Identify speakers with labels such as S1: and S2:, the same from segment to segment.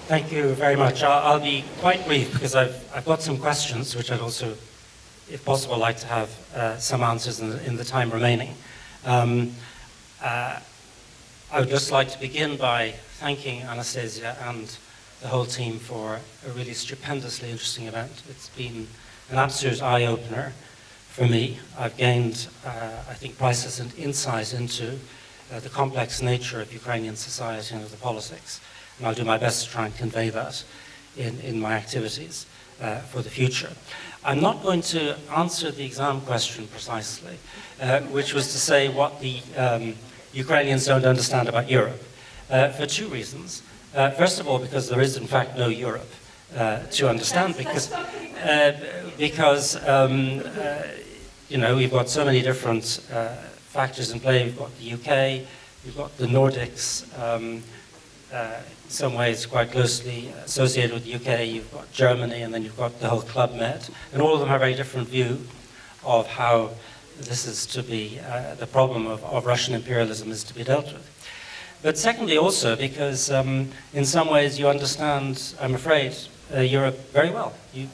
S1: Thank you very much. I'll be quite brief because I've got some questions which I'd also, if possible, like to have some answers in the time remaining. I would just like to begin by thanking Anastasia and the whole team for a really stupendously interesting event. It's been an absolute eye-opener for me. I've gained, I think, priceless insight into the complex nature of Ukrainian society and of the politics. And I'll do my best to try and convey that in my activities for the future. I'm not going to answer the exam question precisely, which was to say what the Ukrainians don't understand about Europe, for two reasons. First of all, because there is in fact no Europe to understand, because you know, we've got so many different factors in play. We've got the UK, we've got the Nordics, in some ways quite closely associated with the UK, you've got Germany, and then you've got the whole Club Med, and all of them have a very different view of how this is to be, the problem of Russian imperialism is to be dealt with. But secondly also because in some ways you understand, I'm afraid, Europe very well. You,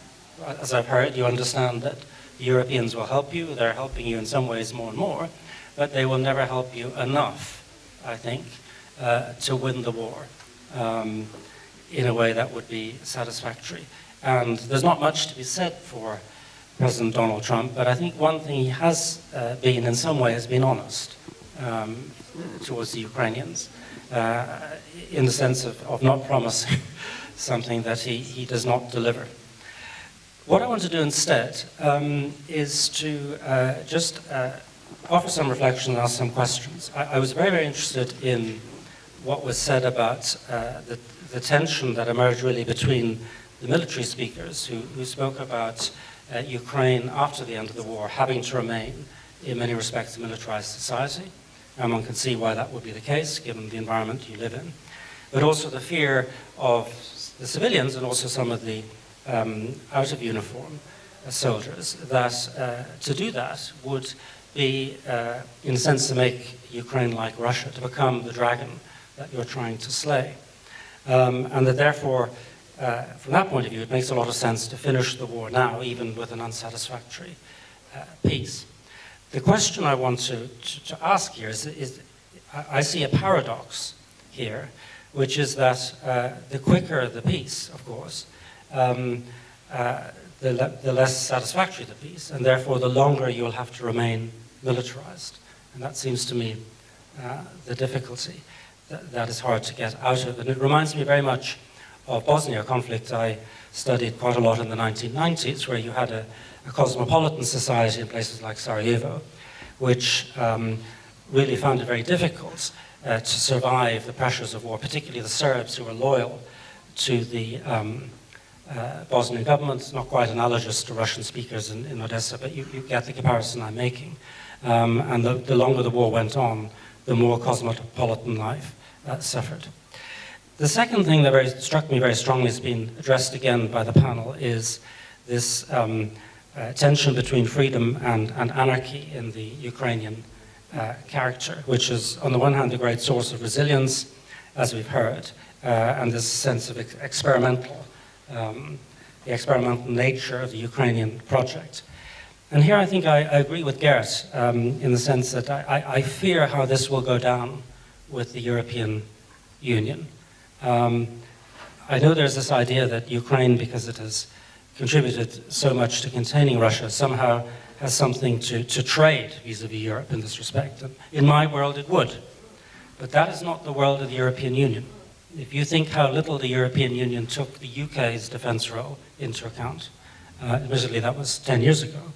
S1: as I've heard, you understand that the Europeans will help you, they're helping you in some ways more and more, but they will never help you enough, I think, to win the war. In a way that would be satisfactory. And there's not much to be said for President Donald Trump, but I think one thing he has been, in some way, has been honest towards the Ukrainians, in the sense of not promising something that he does not deliver. What I want to do instead is to just offer some reflection and ask some questions. I was very, very interested in what was said about the tension that emerged really between the military speakers who spoke about Ukraine after the end of the war having to remain, in many respects, a militarized society. And one can see why that would be the case, given the environment you live in. But also the fear of the civilians and also some of the out-of-uniform soldiers, that to do that would be, in a sense, to make Ukraine like Russia, to become the dragon that you're trying to slay. And that therefore, from that point of view, it makes a lot of sense to finish the war now, even with an unsatisfactory peace. The question I want to ask here is I see a paradox here, which is that the quicker the peace, of course, the less satisfactory the peace, and therefore the longer you'll have to remain militarized. And that seems to me the difficulty that is hard to get out of. And it reminds me very much of Bosnia conflict. I studied quite a lot in the 1990s, where you had a cosmopolitan society in places like Sarajevo, which really found it very difficult to survive the pressures of war, particularly the Serbs, who were loyal to the Bosnian government, not quite analogous to Russian speakers in Odessa, but you get the comparison I'm making. And the longer the war went on, the more cosmopolitan life suffered. The second thing that struck me very strongly, has been addressed again by the panel, is this tension between freedom and anarchy in the Ukrainian character, which is on the one hand a great source of resilience, as we've heard, and this sense of the experimental nature of the Ukrainian project. And here I think I agree with Gerrit in the sense that I fear how this will go down with the European Union. I know there's this idea that Ukraine, because it has contributed so much to containing Russia, somehow has something to trade vis-a-vis Europe in this respect. And in my world it would. But that is not the world of the European Union. If you think how little the European Union took the UK's defense role into account, admittedly that was 10 years ago,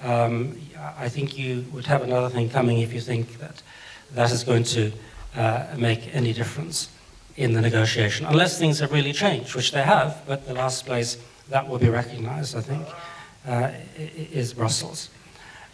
S1: I think you would have another thing coming if you think that that is going to make any difference in the negotiation, unless things have really changed, which they have, but the last place that will be recognized, I think, is Brussels.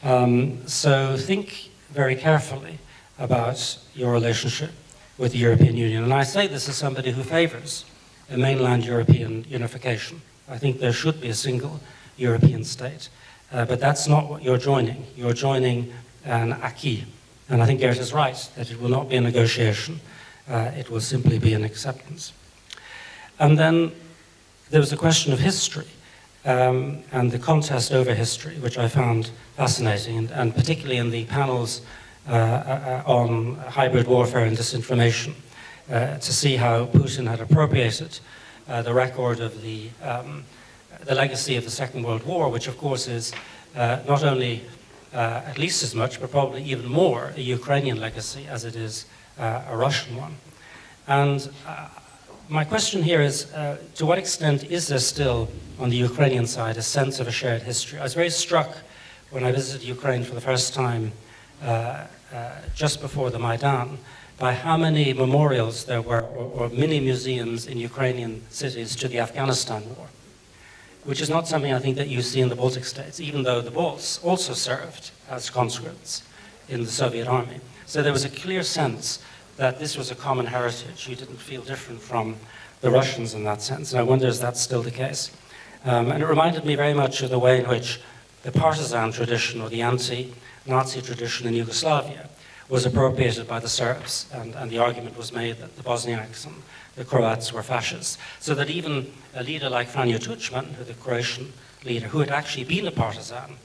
S1: So think very carefully about your relationship with the European Union. And I say this as somebody who favors a mainland European unification. I think there should be a single European state. but that's not what you're joining. You're joining an acquis. And I think Geert is right, that it will not be a negotiation. It will simply be an acceptance. And then there was a question of history and the contest over history, which I found fascinating, and particularly in the panels on hybrid warfare and disinformation, to see how Putin had appropriated the record of the legacy of the Second World War, which of course is not only at least as much, but probably even more, a Ukrainian legacy as it is a Russian one. And my question here is, to what extent is there still, on the Ukrainian side, a sense of a shared history? I was very struck when I visited Ukraine for the first time just before the Maidan by how many memorials there were, or mini museums in Ukrainian cities to the Afghanistan war, which is not something I think that you see in the Baltic states, even though the Balts also served as conscripts in the Soviet army. So there was a clear sense that this was a common heritage. You didn't feel different from the Russians in that sense, and I wonder is that still the case? And it reminded me very much of the way in which the partisan tradition, or the anti-Nazi tradition in Yugoslavia, was appropriated by the Serbs, and the argument was made that the Bosniaks and the Croats were fascists. So that even a leader like Franjo Tuđman, the Croatian leader, who had actually been a partisan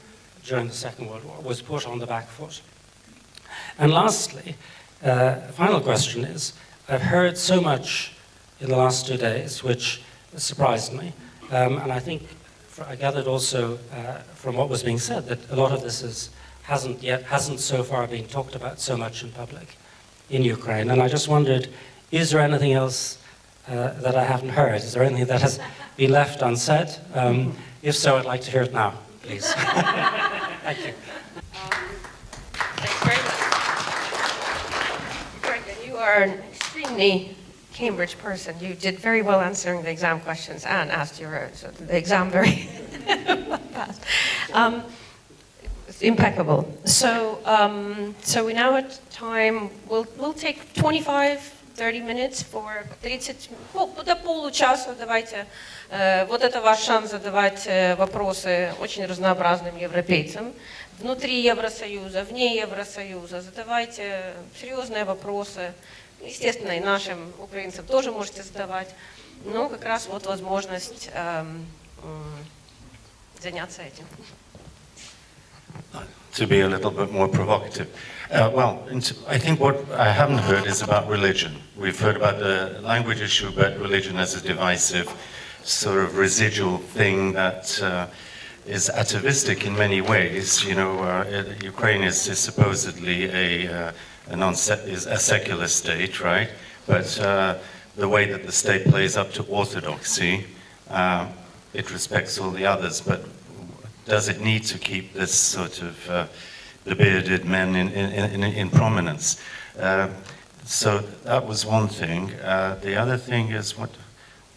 S1: during the Second World War, was put on the back foot. And lastly, final question is, I've heard so much in the last 2 days, which surprised me, and I think I gathered also from what was being said that a lot of this hasn't so far been talked about so much in public in Ukraine. And I just wondered, is there anything else that I haven't heard? Is there anything that has been left unsaid? If so, I'd like to hear it now, please. Thank you.
S2: Thanks very much. Brenda, you are an extremely Cambridge person. You did very well answering the exam questions and asked the exam very fast. It's impeccable. So we now at time, we'll take 25-30 minutes for 30, до получаса давайте. Вот это ваш шанс задавать вопросы очень разнообразным европейцам. Внутри Евросоюза, вне Евросоюза. Задавайте серьезные вопросы. Естественно, и нашим украинцам тоже можете задавать. Но как раз вот возможность заняться этим.
S3: To be a little bit more provocative. Well, I think what I haven't heard is about religion. We've heard about the language issue, but religion as a divisive sort of residual thing that is atavistic in many ways. You know, Ukraine is supposedly a secular state, right? But the way that the state plays up to orthodoxy, it respects all the others, but does it need to keep this sort of the bearded men in prominence? So that was one thing. The other thing is what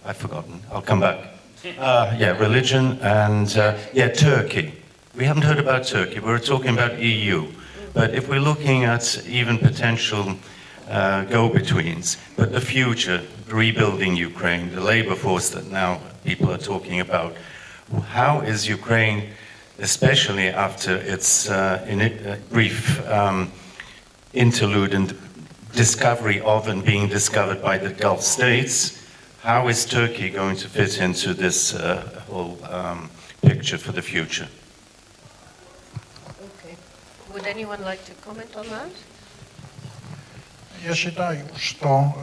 S3: I've forgotten. I'll come back. Yeah, religion and Turkey. We haven't heard about Turkey. We were talking about EU. But if we're looking at even potential go-betweens, but the future, rebuilding Ukraine, the labor force that now people are talking about, how is Ukraine, especially after its brief interlude and discovery of and being discovered by the Gulf states, how is Turkey going to fit into this whole picture for the future?
S2: Okay. Would anyone like to comment on that?
S4: Я считаю, что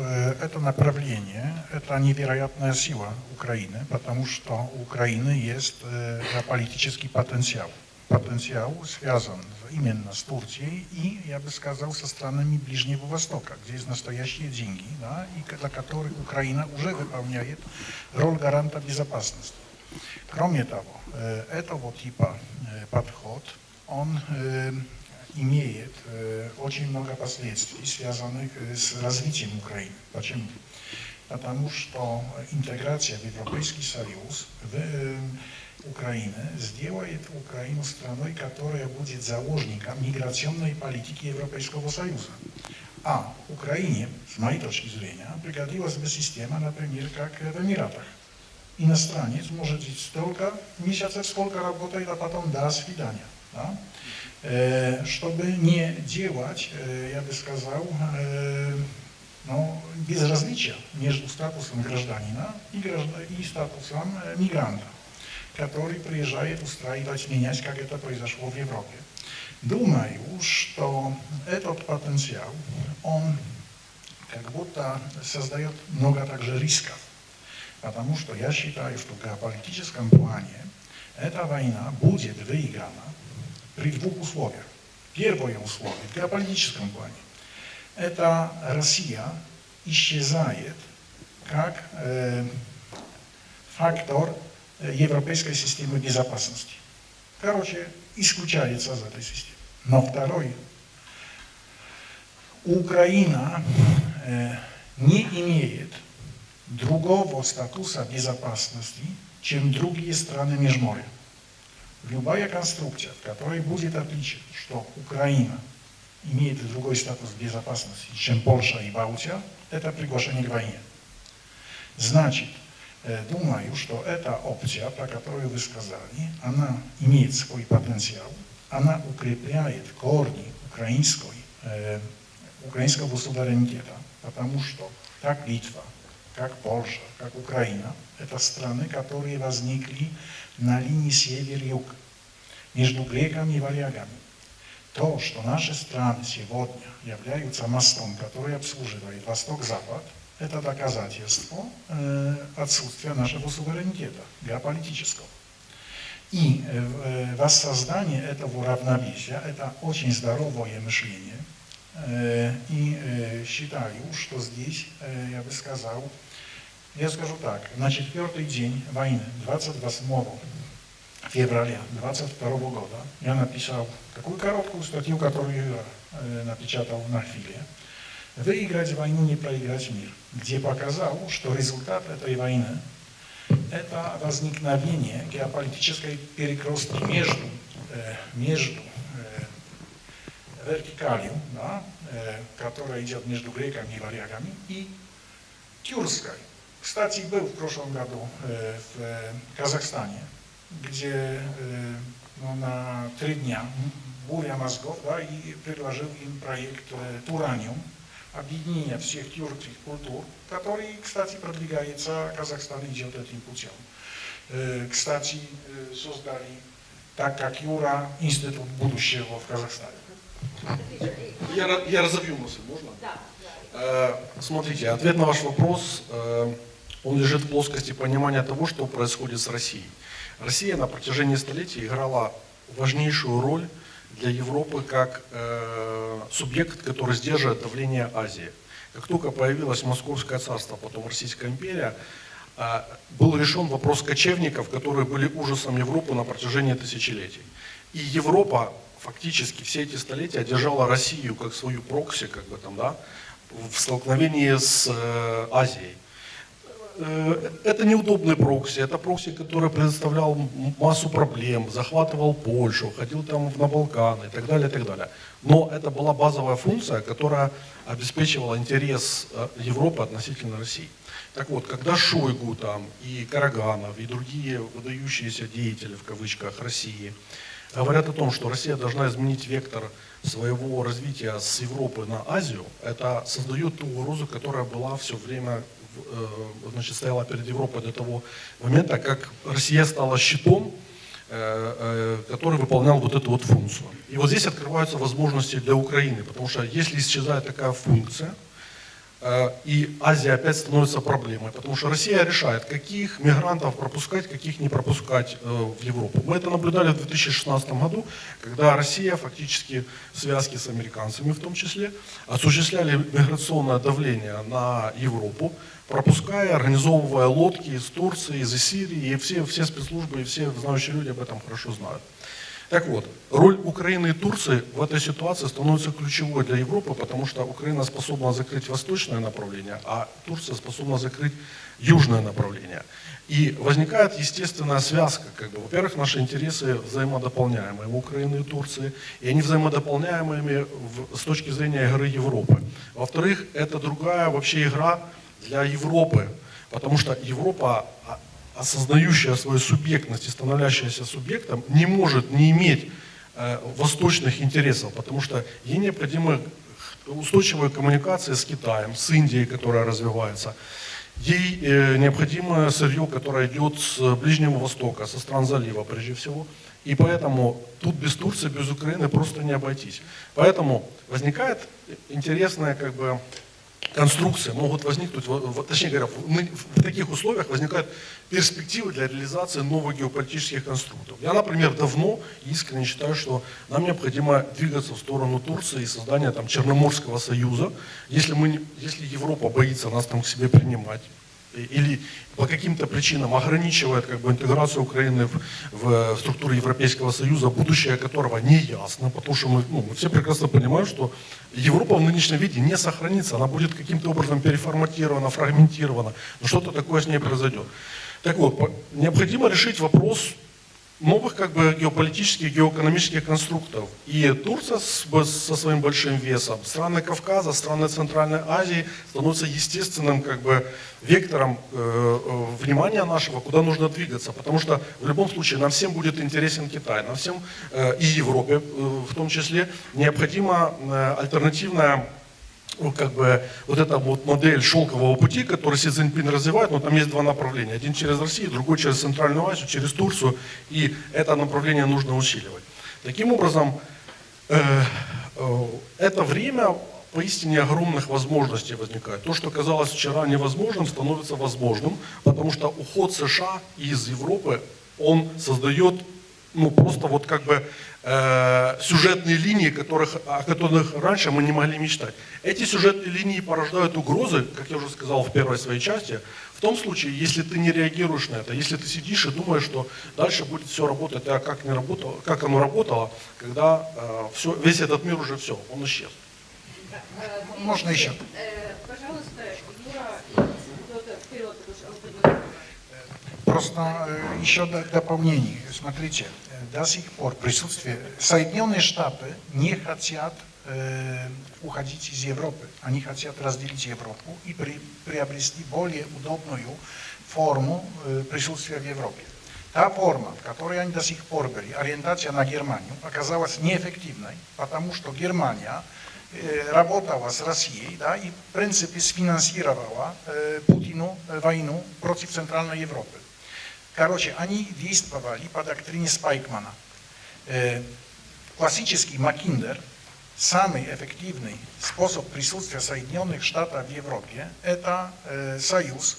S4: это направление, это невероятная сила Украины, потому что у Украины есть политический потенциал. Потенциал связан именно с Турцией и, я бы сказал, со странами Ближнего Востока, где есть настоящие деньги, да, и для которых Украина уже выполняет роль гаранта безопасности. Кроме того, этого типа подход, он имеет очень много последствий, связанных с развитием Украины. Почему? Потому что интеграция в Европейский Союз, в Украину, сделает Украину страной, которая будет заложником миграционной политики Европейского Союза. А Украине, с моей точки зрения, пригодилась бы система, например, как в Эмиратах. иностранец может жить столько месяцев, сколько работает, а потом до свидания. Да? Чтобы не делать, я бы сказал, безразличия между статусом гражданина и статусом мигранта, который приезжает устраивать, менять, как это произошло в Европе. Думаю, что этот потенциал, он как будто создает много также рисков, потому что я считаю, что в геополитическом плане эта война будет выиграна при двух условиях. Первое условие в геополитическом плане – это Россия исчезает как фактор европейской системы безопасности. Короче, исключается из этой системы. Но второе, Украина не имеет другого статуса безопасности, чем другие страны Межморья. Любая конструкция, в которой будет отличие, что Украина имеет другой статус безопасности, чем Польша и Балтия, это приглашение к войне. Значит, думаю, что эта опция, про которую вы сказали, она имеет свой потенциал, она укрепляет корни украинского суверенитета, потому что как Литва, как Польша, как Украина, это страны, которые возникли на линии север-юг, между греками и варягами. То, что наши страны сегодня являются мостом, который обслуживает Восток-Запад, это доказательство отсутствия нашего суверенитета геополитического. И воссоздание этого равновесия – это очень здоровое мышление. И считаю, что здесь, я бы сказал, я скажу так, на четвертый день войны, 28 февраля 22 года, я написал такую короткую статью, которую я напечатал на Хвиле. «Выиграть войну, не проиграть мир», где показал, что результат этой войны – это возникновение геополитической перекрестки между вертикалью, да, которая идет между греками и варягами, и тюркской. Кстати, был в прошлом году в Казахстане, где на 3 дня буря мозгов, да, и предложил им проект «Тураниум», объединение всех тюркских культур, который, кстати, продвигается, Казахстан идет этим путем. Кстати, создали, так как Юра, Институт будущего в Казахстане.
S5: Я разобью мысль, можно? Да. Смотрите, ответ на ваш вопрос, он лежит в плоскости понимания того, что происходит с Россией. Россия на протяжении столетий играла важнейшую роль для Европы как субъект, который сдерживает давление Азии. Как только появилось Московское царство, потом Российская империя, был решен вопрос кочевников, которые были ужасом Европы на протяжении тысячелетий. И Европа фактически все эти столетия держала Россию как свою прокси, как бы там, да, в столкновении с Азией. Это неудобный прокси, это прокси, который предоставлял массу проблем, захватывал Польшу, ходил там на Балканы и так далее, и так далее. Но это была базовая функция, которая обеспечивала интерес Европы относительно России. Так вот, когда Шойгу там, и Караганов, и другие выдающиеся деятели, в кавычках, России, говорят о том, что Россия должна изменить вектор своего развития с Европы на Азию, это создает ту угрозу, которая была все время, значит, стояла перед Европой до того момента, как Россия стала щитом, который выполнял вот эту вот функцию. И вот здесь открываются возможности для Украины, потому что если исчезает такая функция, и Азия опять становится проблемой, потому что Россия решает, каких мигрантов пропускать, каких не пропускать в Европу. Мы это наблюдали в 2016 году, когда Россия фактически в связке с американцами в том числе осуществляли миграционное давление на Европу, пропуская, организовывая лодки из Турции, из Сирии, и все спецслужбы и все знающие люди об этом хорошо знают. Так вот, роль Украины и Турции в этой ситуации становится ключевой для Европы, потому что Украина способна закрыть восточное направление, а Турция способна закрыть южное направление. И возникает естественная связка. Во-первых, наши интересы взаимодополняемые в Украине и Турции, и они взаимодополняемыми с точки зрения игры Европы. Во-вторых, это другая вообще игра для Европы, потому что Европа осознающая свою субъектность и становящаяся субъектом, не может не иметь восточных интересов, потому что ей необходимы устойчивые коммуникации с Китаем, с Индией, которая развивается. Ей необходимо сырье, которое идет с Ближнего Востока, со стран залива прежде всего. И поэтому тут без Турции, без Украины просто не обойтись. Поэтому возникает интересная конструкция, могут возникнуть, точнее говоря, в таких условиях возникают перспективы для реализации новых геополитических конструктов. Я, например, давно искренне считаю, что нам необходимо двигаться в сторону Турции и создания Черноморского союза, если Европа боится нас там к себе принимать, или по каким-то причинам ограничивает интеграцию Украины в структуру Европейского Союза, будущее которого не ясно, потому что мы все прекрасно понимаем, что Европа в нынешнем виде не сохранится, она будет каким-то образом переформатирована, фрагментирована, но что-то такое с ней произойдет. Так вот, необходимо решить вопрос новых геополитических, геоэкономических конструктов. И Турция со своим большим весом, страны Кавказа, страны Центральной Азии становятся естественным вектором внимания нашего, куда нужно двигаться. Потому что в любом случае нам всем будет интересен Китай, нам всем и Европе в том числе необходима альтернативная вот эта модель шелкового пути, который Си Цзиньпин развивает, но там есть два направления. Один через Россию, другой через Центральную Азию, через Турцию. И это направление нужно усиливать. Таким образом, это время поистине огромных возможностей возникает. То, что казалось вчера невозможным, становится возможным, потому что уход США из Европы, он создает просто сюжетные линии, о которых раньше мы не могли мечтать. Эти сюжетные линии порождают угрозы, как я уже сказал в первой своей части, в том случае, если ты не реагируешь на это, если ты сидишь и думаешь, что дальше будет все работать, а как оно работало, когда весь этот мир уже все, он исчез.
S4: Можно еще?
S6: Пожалуйста, Юра, кто-то вперед, потому что...
S4: Просто еще дополнение. Смотрите, до сих пор присутствие Соединенные Штаты не хотят уходить из Европы. Они хотят разделить Европу и приобрести более удобную форму присутствия в Европе. Та форма, в которой они до сих пор были, ориентация на Германию, оказалась неэффективной, потому что Германия работала с Россией, и в принципе сфинансировала Путину войну против Центральной Европы. Короче, они действовали по доктрине Спайкмана. Классический Маккиндер, самый эффективный способ присутствия Соединенных Штатов в Европе, это союз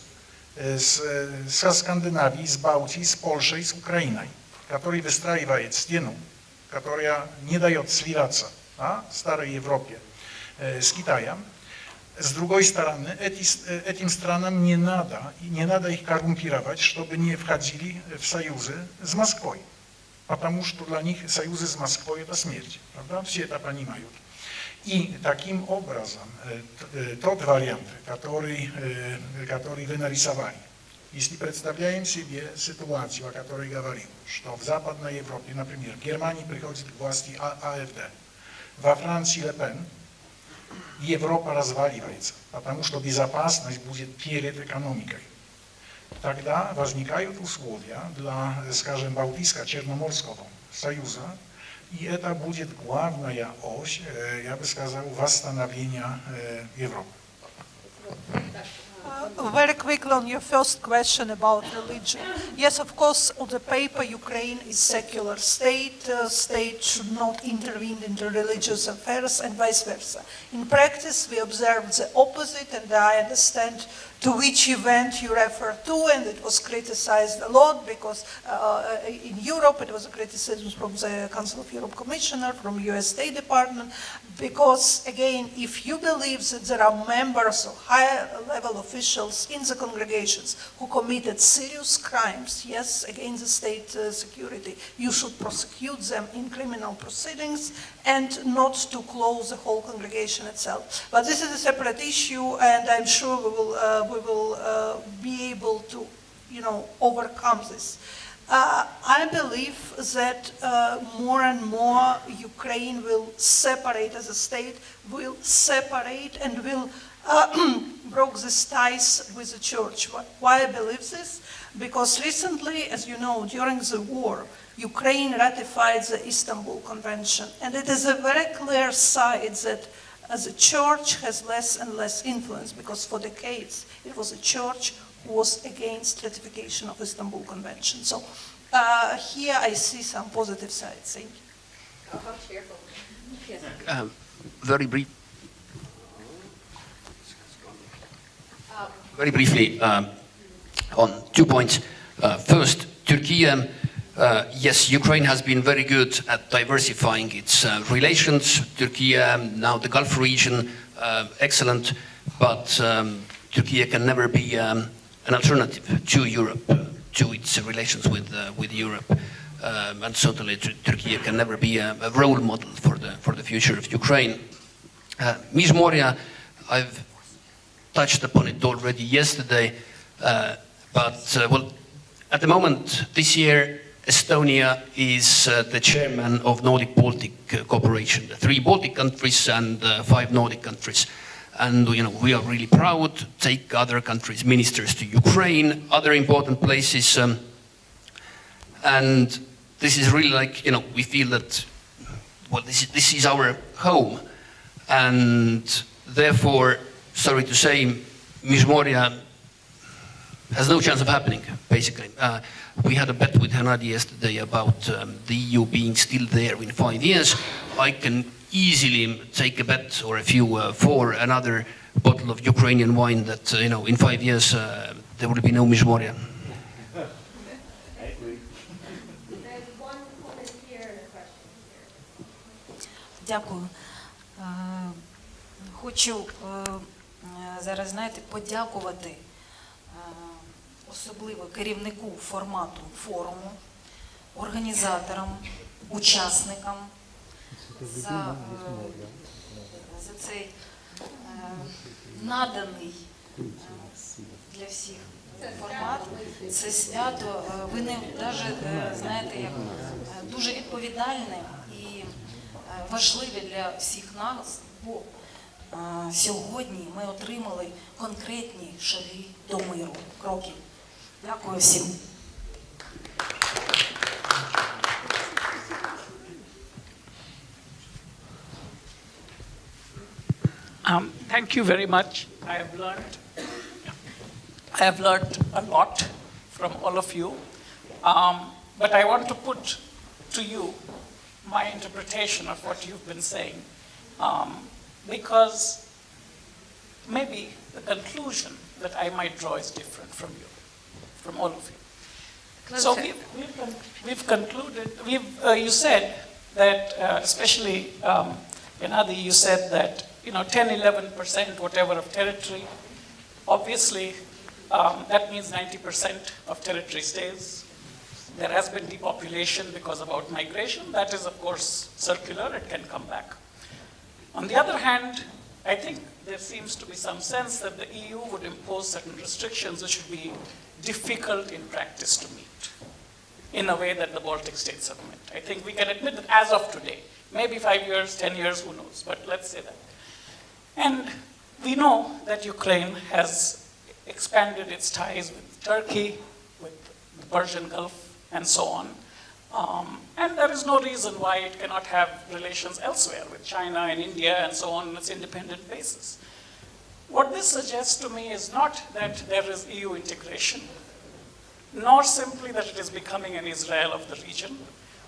S4: со Скандинавией, с Балтией, с Польшей, с Украиной, который выстраивает стену, которая не дает сливаться старой Европе с Китаем. С другой стороны, этим странам не надо их коррумпировать, чтобы не входили в союзы с Москвой. Потому что для них союзы с Москвой – это смерть. Правда? Все это понимают. И таким образом, тот вариант, который вы нарисовали, если представляем себе ситуацию, о которой говорил, что в Западной Европе, например, в Германии приходит к власти АФД, во Франции Ле Пен, Европа разваливается, потому что безопасность будет перед экономикой. Тогда возникают условия для, скажем, Балтийско-Черноморского союза, и это будет главная ось, я бы сказал, восстановления Европы.
S7: Very quickly on your first question about religion. Yes, of course, on the paper, Ukraine is secular state. State should not intervene into religious affairs and vice versa. In practice, we observe the opposite, and I understand to which event you refer to, and it was criticized a lot because in Europe it was a criticism from the Council of Europe Commissioner, from US State Department, because again, if you believe that there are members or higher level officials in the congregations who committed serious crimes, yes, against the state security, you should prosecute them in criminal proceedings and not to close the whole congregation itself. But this is a separate issue, and I'm sure we will be able to, overcome this. I believe that more and more Ukraine will separate as a state, will separate and will broke these ties with the church. Why I believe this? Because recently, as you know, during the war, Ukraine ratified the Istanbul Convention, and it is a very clear sign that the church has less and less influence, because for decades it was the church who was against ratification of Istanbul Convention. So here I see some positive sides. Thank you.
S6: How cheerful. Yes.
S8: Very briefly, on 2 points. First, Turkey. Yes, Ukraine has been very good at diversifying its relations. Turkey, now the Gulf region, excellent, but Turkey can never be an alternative to Europe, to its relations with Europe. And certainly Turkey can never be a role model for the future of Ukraine. Ms. Moria, I've touched upon it already yesterday, but well, at the moment this year, Estonia is the chairman of Nordic-Baltic cooperation, the 3 Baltic countries and 5 Nordic countries. And we are really proud to take other countries' ministers to Ukraine, other important places. And this is really like, we feel that, well, this is our home. And therefore, sorry to say, Ms. Moria has no chance of happening, basically. We had a bet with Hennady yesterday about the EU being still there in 5 years. I can easily take a bet or a few for another bottle of Ukrainian wine that, in 5 years there will be no Ms. Moria.
S9: Дякую. Хочу зараз, подякувати особливо керівнику формату форуму, організаторам, учасникам за цей наданий для всіх формат. Це свято, вони навіть, знаєте, як дуже відповідальне і важливе для всіх нас, бо сьогодні ми отримали конкретні шаги до миру, кроки. Дякую всім.
S10: Thank you very much. I have learned a lot from all of you, but I want to put to you my interpretation of what you've been saying, because maybe the conclusion that I might draw is different from you, from all of you. So we've concluded, you said that, especially Gennady, you said that 10-11% whatever of territory, obviously that means 90% of territory stays. There has been depopulation because about migration. That is, of course, circular. It can come back. On the other hand, I think there seems to be some sense that the EU would impose certain restrictions which would be difficult in practice to meet in a way that the Baltic states have met. I think we can admit that as of today, maybe 5 years, 10 years, who knows, but let's say that. And we know that Ukraine has expanded its ties with Turkey, with the Persian Gulf, and so on. And there is no reason why it cannot have relations elsewhere with China and India and so on its independent basis. What this suggests to me is not that there is EU integration, nor simply that it is becoming an Israel of the region,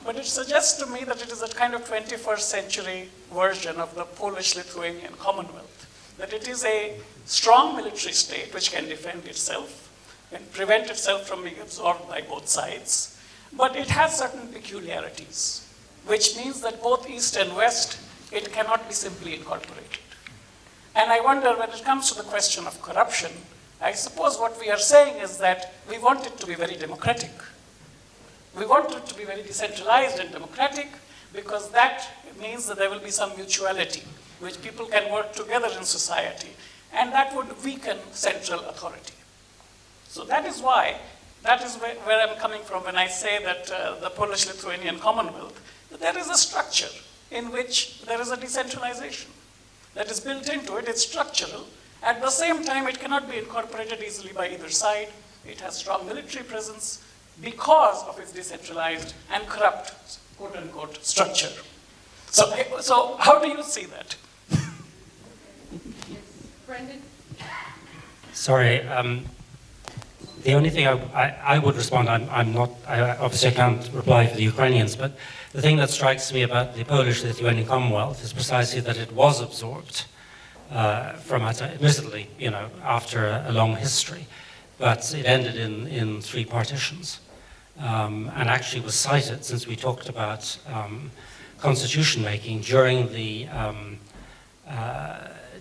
S10: but it suggests to me that it is a kind of 21st century version of the Polish-Lithuanian Commonwealth, that it is a strong military state which can defend itself and prevent itself from being absorbed by both sides, but it has certain peculiarities, which means that both East and West, it cannot be simply incorporated. And I wonder, when it comes to the question of corruption, I suppose what we are saying is that we want it to be very democratic. We want it to be very decentralized and democratic, because that means that there will be some mutuality, which people can work together in society, and that would weaken central authority. So that is why, that is where I'm coming from when I say that the Polish-Lithuanian Commonwealth, that there is a structure in which there is a decentralization that is built into it. It's structural, At the same time, it cannot be incorporated easily by either side. It has strong military presence because of its decentralized and corrupt, quote-unquote, structure. So how do you see that?
S2: Brandon?
S1: Sorry, the only thing I would respond, I'm not, obviously I can't reply for the Ukrainians, but the thing that strikes me about the Polish-Lithuanian Commonwealth is precisely that it was absorbed from outside, admittedly, after a long history, but it ended in 3 partitions, and actually was cited, since we talked about constitution making during the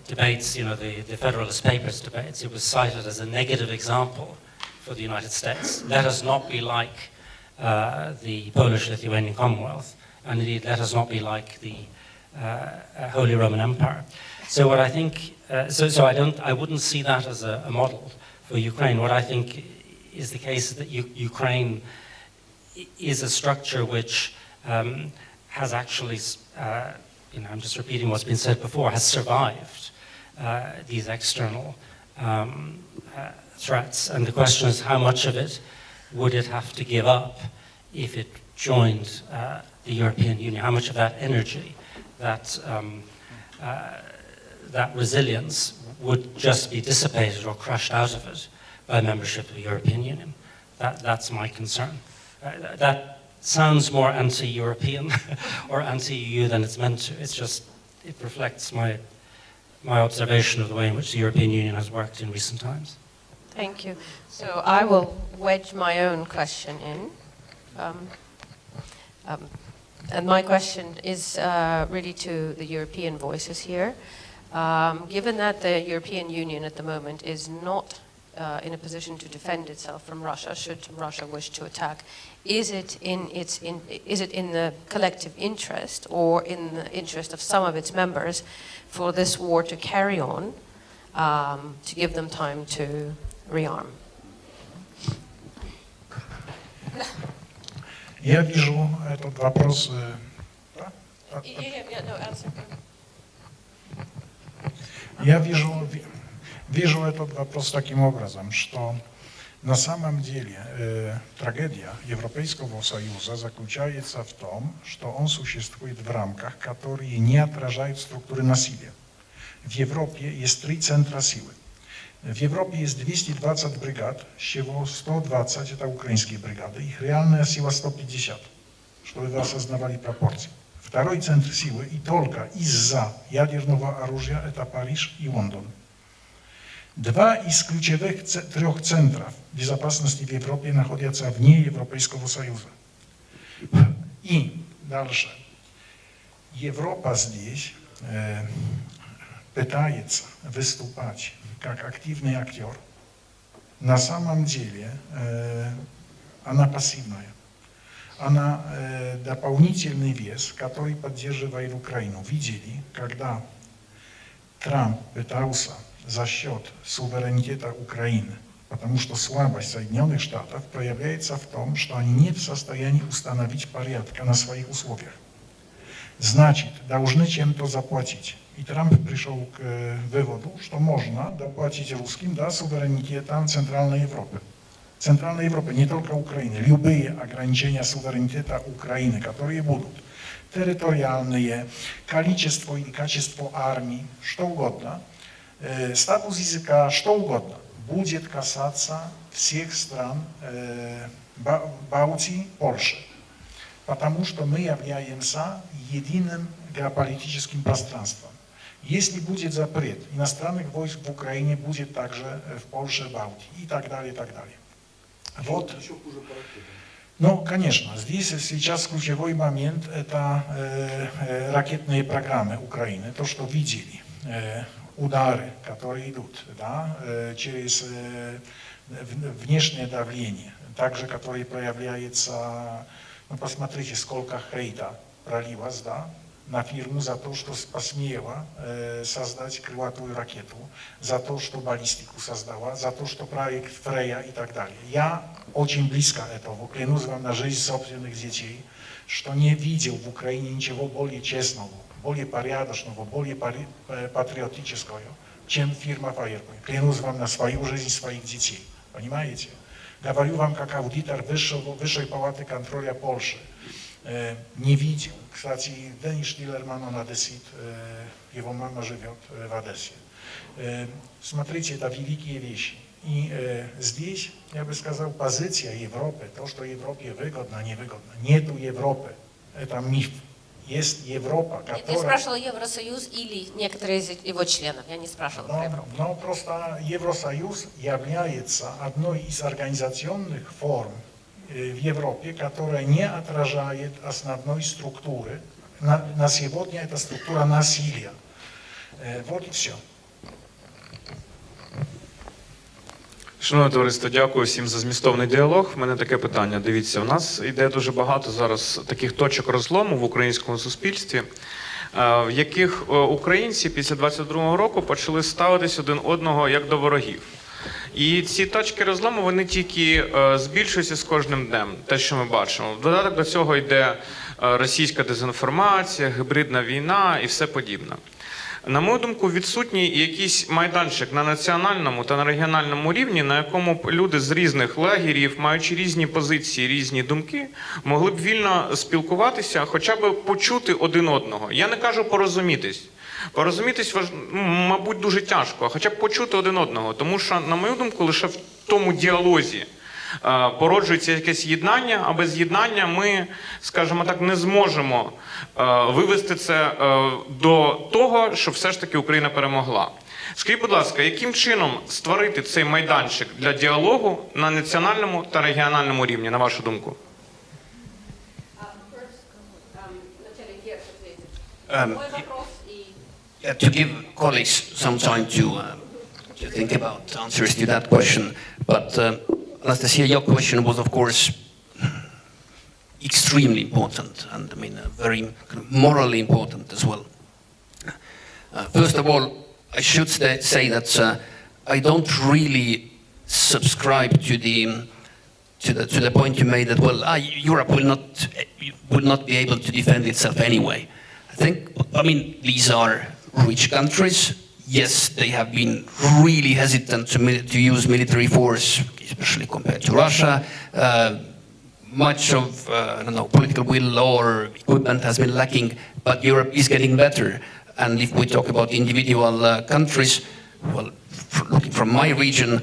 S1: debates, the Federalist Papers debates, it was cited as a negative example for the United States. Let us not be like the Polish-Lithuanian Commonwealth, and indeed let us not be like the Holy Roman Empire. So what I think, I wouldn't see that as a model for Ukraine. What I think is the case is that Ukraine is a structure which has actually, I'm just repeating what's been said before, has survived these external threats. And the question is, how much of it would it have to give up if it joined the European Union? How much of that energy, that resilience would just be dissipated or crushed out of it by membership of the European Union? That's my concern. That sounds more anti-European or anti-EU than it's meant to. It's just, it reflects my observation of the way in which the European Union has worked in recent times.
S2: Thank you. So I will wedge my own question in. And my question is really to the European voices here. Given that the European Union at the moment is not in a position to defend itself from Russia, should Russia wish to attack, is it in the collective interest or in the interest of some of its members for this war to carry on, to give them time to rearm?
S4: Я вижу этот вопрос... Я вижу этот вопрос таким образом, что на самом деле трагедия Европейского Союза заключается в том, что он существует в рамках, которые не отражают структуры насилия. В Европе есть 3 центра силы. В Европе есть 220 бригад, с чего 120 это украинские бригады, их реальная сила 150, чтобы вы осознавали пропорции. Второй центр силы, и только из-за ядерного оружия, это Париж и Лондон. 2 из ключевых 3 центров безопасности в Европе находятся вне Европейского Союза. И дальше. Европа здесь пытается выступать как активный актер. На самом деле она пассивная. Она дополнительный вес, который поддерживает Украину. Видели, когда Трамп пытался за счет суверенитета Украины, потому что слабость Соединенных Штатов проявляется в том, что они не в состоянии установить порядка на своих условиях. Значит, должны чем-то заплатить. И Трамп пришел к выводу, что можно доплатить русским, да, суверенитетом Центральной Европы. Центральной Европы, не только Украины. Любые ограничения суверенитета Украины, которые будут. Территориальные, количество и качество армии, что угодно. Статус языка, что угодно. Будет касаться всех стран Балтии, Польши. Потому что мы являемся единым геополитическим пространством. Если будет запрет иностранных войск в Украине, будет также в Польше, Балтии и так далее, и так далее. Вот. Ну, конечно, здесь сейчас ключевой момент – это ракетные программы Украины, то, что видели, удары, которые идут, да, через внешнее давление, также, которое проявляется, ну, посмотрите, сколько хейта пролилось, да, на фирму за то, что посмела создать крылатую ракету, за то, что баллистику создала, за то, что проект Фрея и так далее. Я очень близко этого, клянусь вам на жизнь собственных детей, что не видел в Украине ничего более честного, более порядочного, более патриотического, чем фирма Firepoint. Клянусь вам на свою жизнь своих детей. Понимаете? Говорю вам как аудитор Высшей палаты контроля Польши. Не видел. Кстати, Денис Штиллерман, он одессит, его мама живет в Одессе. Смотрите, это великие вещи. И здесь, я бы сказал, позиция Европы, то, что Европе выгодно, невыгодно. Нету Европы. Это миф. Есть Европа, которая...
S2: Я спрашивала Евросоюз или некоторые из его членов, я не спрашивала про Европу.
S4: Но просто Евросоюз является одной из организационных форм в Европе, которая не отражает основной структуры. На сегодня это структура насилия. Вот и все.
S11: Шановне товариство, дякую всім за змістовний діалог. У мене таке питання. Дивіться, у нас йде дуже багато зараз таких точок розлому в українському суспільстві, в яких українці після 22-го року почали ставитись один одного як до ворогів. І ці точки розлому, вони тільки збільшуються з кожним днем, те, що ми бачимо. В додаток до цього йде російська дезінформація, гібридна війна і все подібне. На мою думку, відсутній якийсь майданчик на національному та на регіональному рівні, на якому б люди з різних лагерів, маючи різні позиції, різні думки, могли б вільно спілкуватися, хоча б почути один одного. Я не кажу порозумітись. Порозумітись, мабуть, дуже тяжко, а хоча б почути один одного. Тому що, на мою думку, лише в тому діалозі породжується якесь єднання, а без єднання ми, скажімо так, не зможемо вивести це до того, що все ж таки Україна перемогла. Скажіть, будь ласка, яким чином створити цей майданчик для діалогу на національному та регіональному рівні, на вашу думку?
S8: To give colleagues some time to think about answers to that question, but Anastasia, your question was, of course, extremely important, and I mean, very morally important as well. First of all, I should say that I don't really subscribe to the point you made that, well, Europe will not be able to defend itself anyway. I mean, these are rich countries. Yes, they have been really hesitant to use military force, especially compared to Russia. Much of, I don't know, political will or equipment has been lacking, but Europe is getting better. And if we talk about individual countries, well, looking from my region,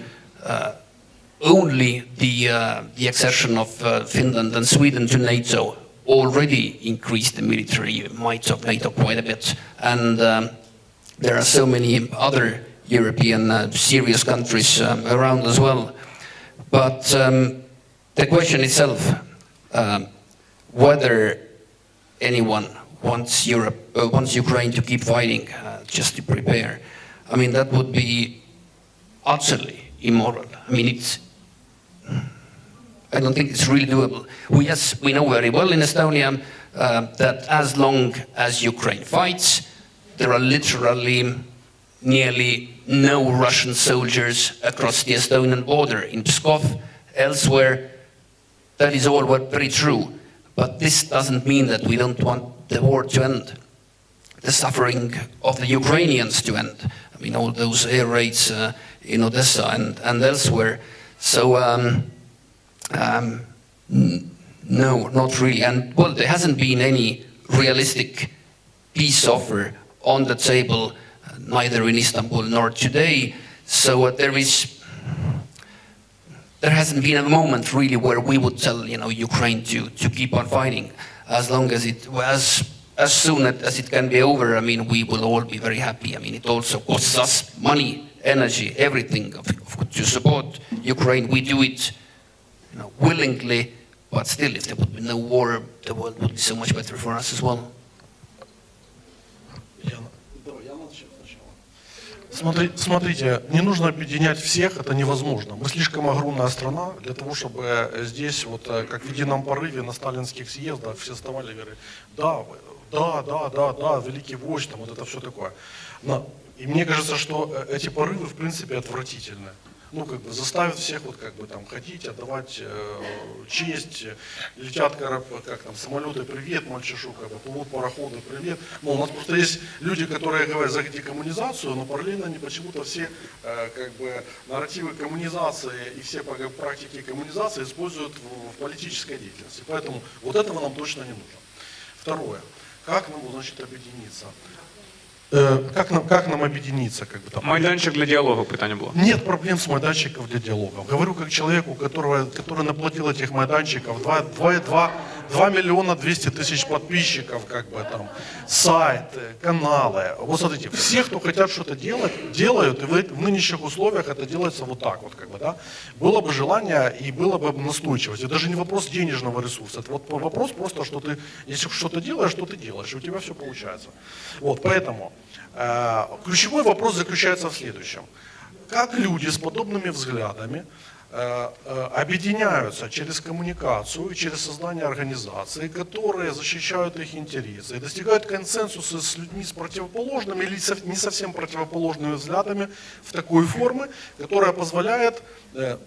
S8: only the accession of Finland and Sweden to NATO already increased the military might of NATO quite a bit. And there are so many other European serious countries around as well. But the question itself, whether anyone wants Ukraine to keep fighting just to prepare, I mean, that would be utterly immoral. I mean, I don't think it's really doable. We know very well in Estonia that as long as Ukraine fights, there are literally nearly no Russian soldiers across the Estonian border. In Pskov, elsewhere, that is all very true. But this doesn't mean that we don't want the war to end, the suffering of the Ukrainians to end. I mean, all those air raids in Odessa and elsewhere. So, no, not really. And, well, there hasn't been any realistic peace offer on the table, neither in Istanbul nor today. So there hasn't been a moment really where we would tell Ukraine to keep on fighting as long as as soon as it can be over. I mean, we will all be very happy. I mean, it also costs us money, energy, everything to support Ukraine. We do it willingly, but still, if there would be no war, the world would be so much better for us as well.
S5: Смотрите, не нужно объединять всех, это невозможно. Мы слишком огромная страна для того, чтобы здесь, вот как в едином порыве на сталинских съездах все вставали и говорили, да, великий вождь, там вот это все такое. И мне кажется, что эти порывы в принципе отвратительны. ну, как бы заставит всех вот как бы там ходить, отдавать честь, летят как там самолеты, привет, мальчишу, как бы плывут пароходы, привет. Ну, у нас просто есть люди, которые говорят за декоммунизацию, но параллельно они почему-то все как бы нарративы коммунизации и все практики коммунизации используют в политической деятельности. Поэтому вот этого нам точно не нужно. Второе. Как нам, значит, объединиться? Как нам объединиться? Как бы, там?
S11: Майданчик для диалога, питання було.
S5: Нет проблем с майданчиком для диалога. Говорю как человеку, который наплатил этих майданчиков, 2 миллиона 200 тысяч подписчиков, как бы там, сайты, каналы. Вот смотрите, все, кто хотят что-то делать, делают, и в нынешних условиях это делается вот так вот, как бы, да. Было бы желание и было бы настойчивость. Это даже не вопрос денежного ресурса, это вот вопрос просто, что ты, если что-то делаешь, и у тебя все получается. Вот, поэтому ключевой вопрос заключается в следующем. Как люди с подобными взглядами объединяются через коммуникацию, через создание организаций, которые защищают их интересы и достигают консенсуса с людьми с противоположными или не совсем противоположными взглядами в такой форме, которая позволяет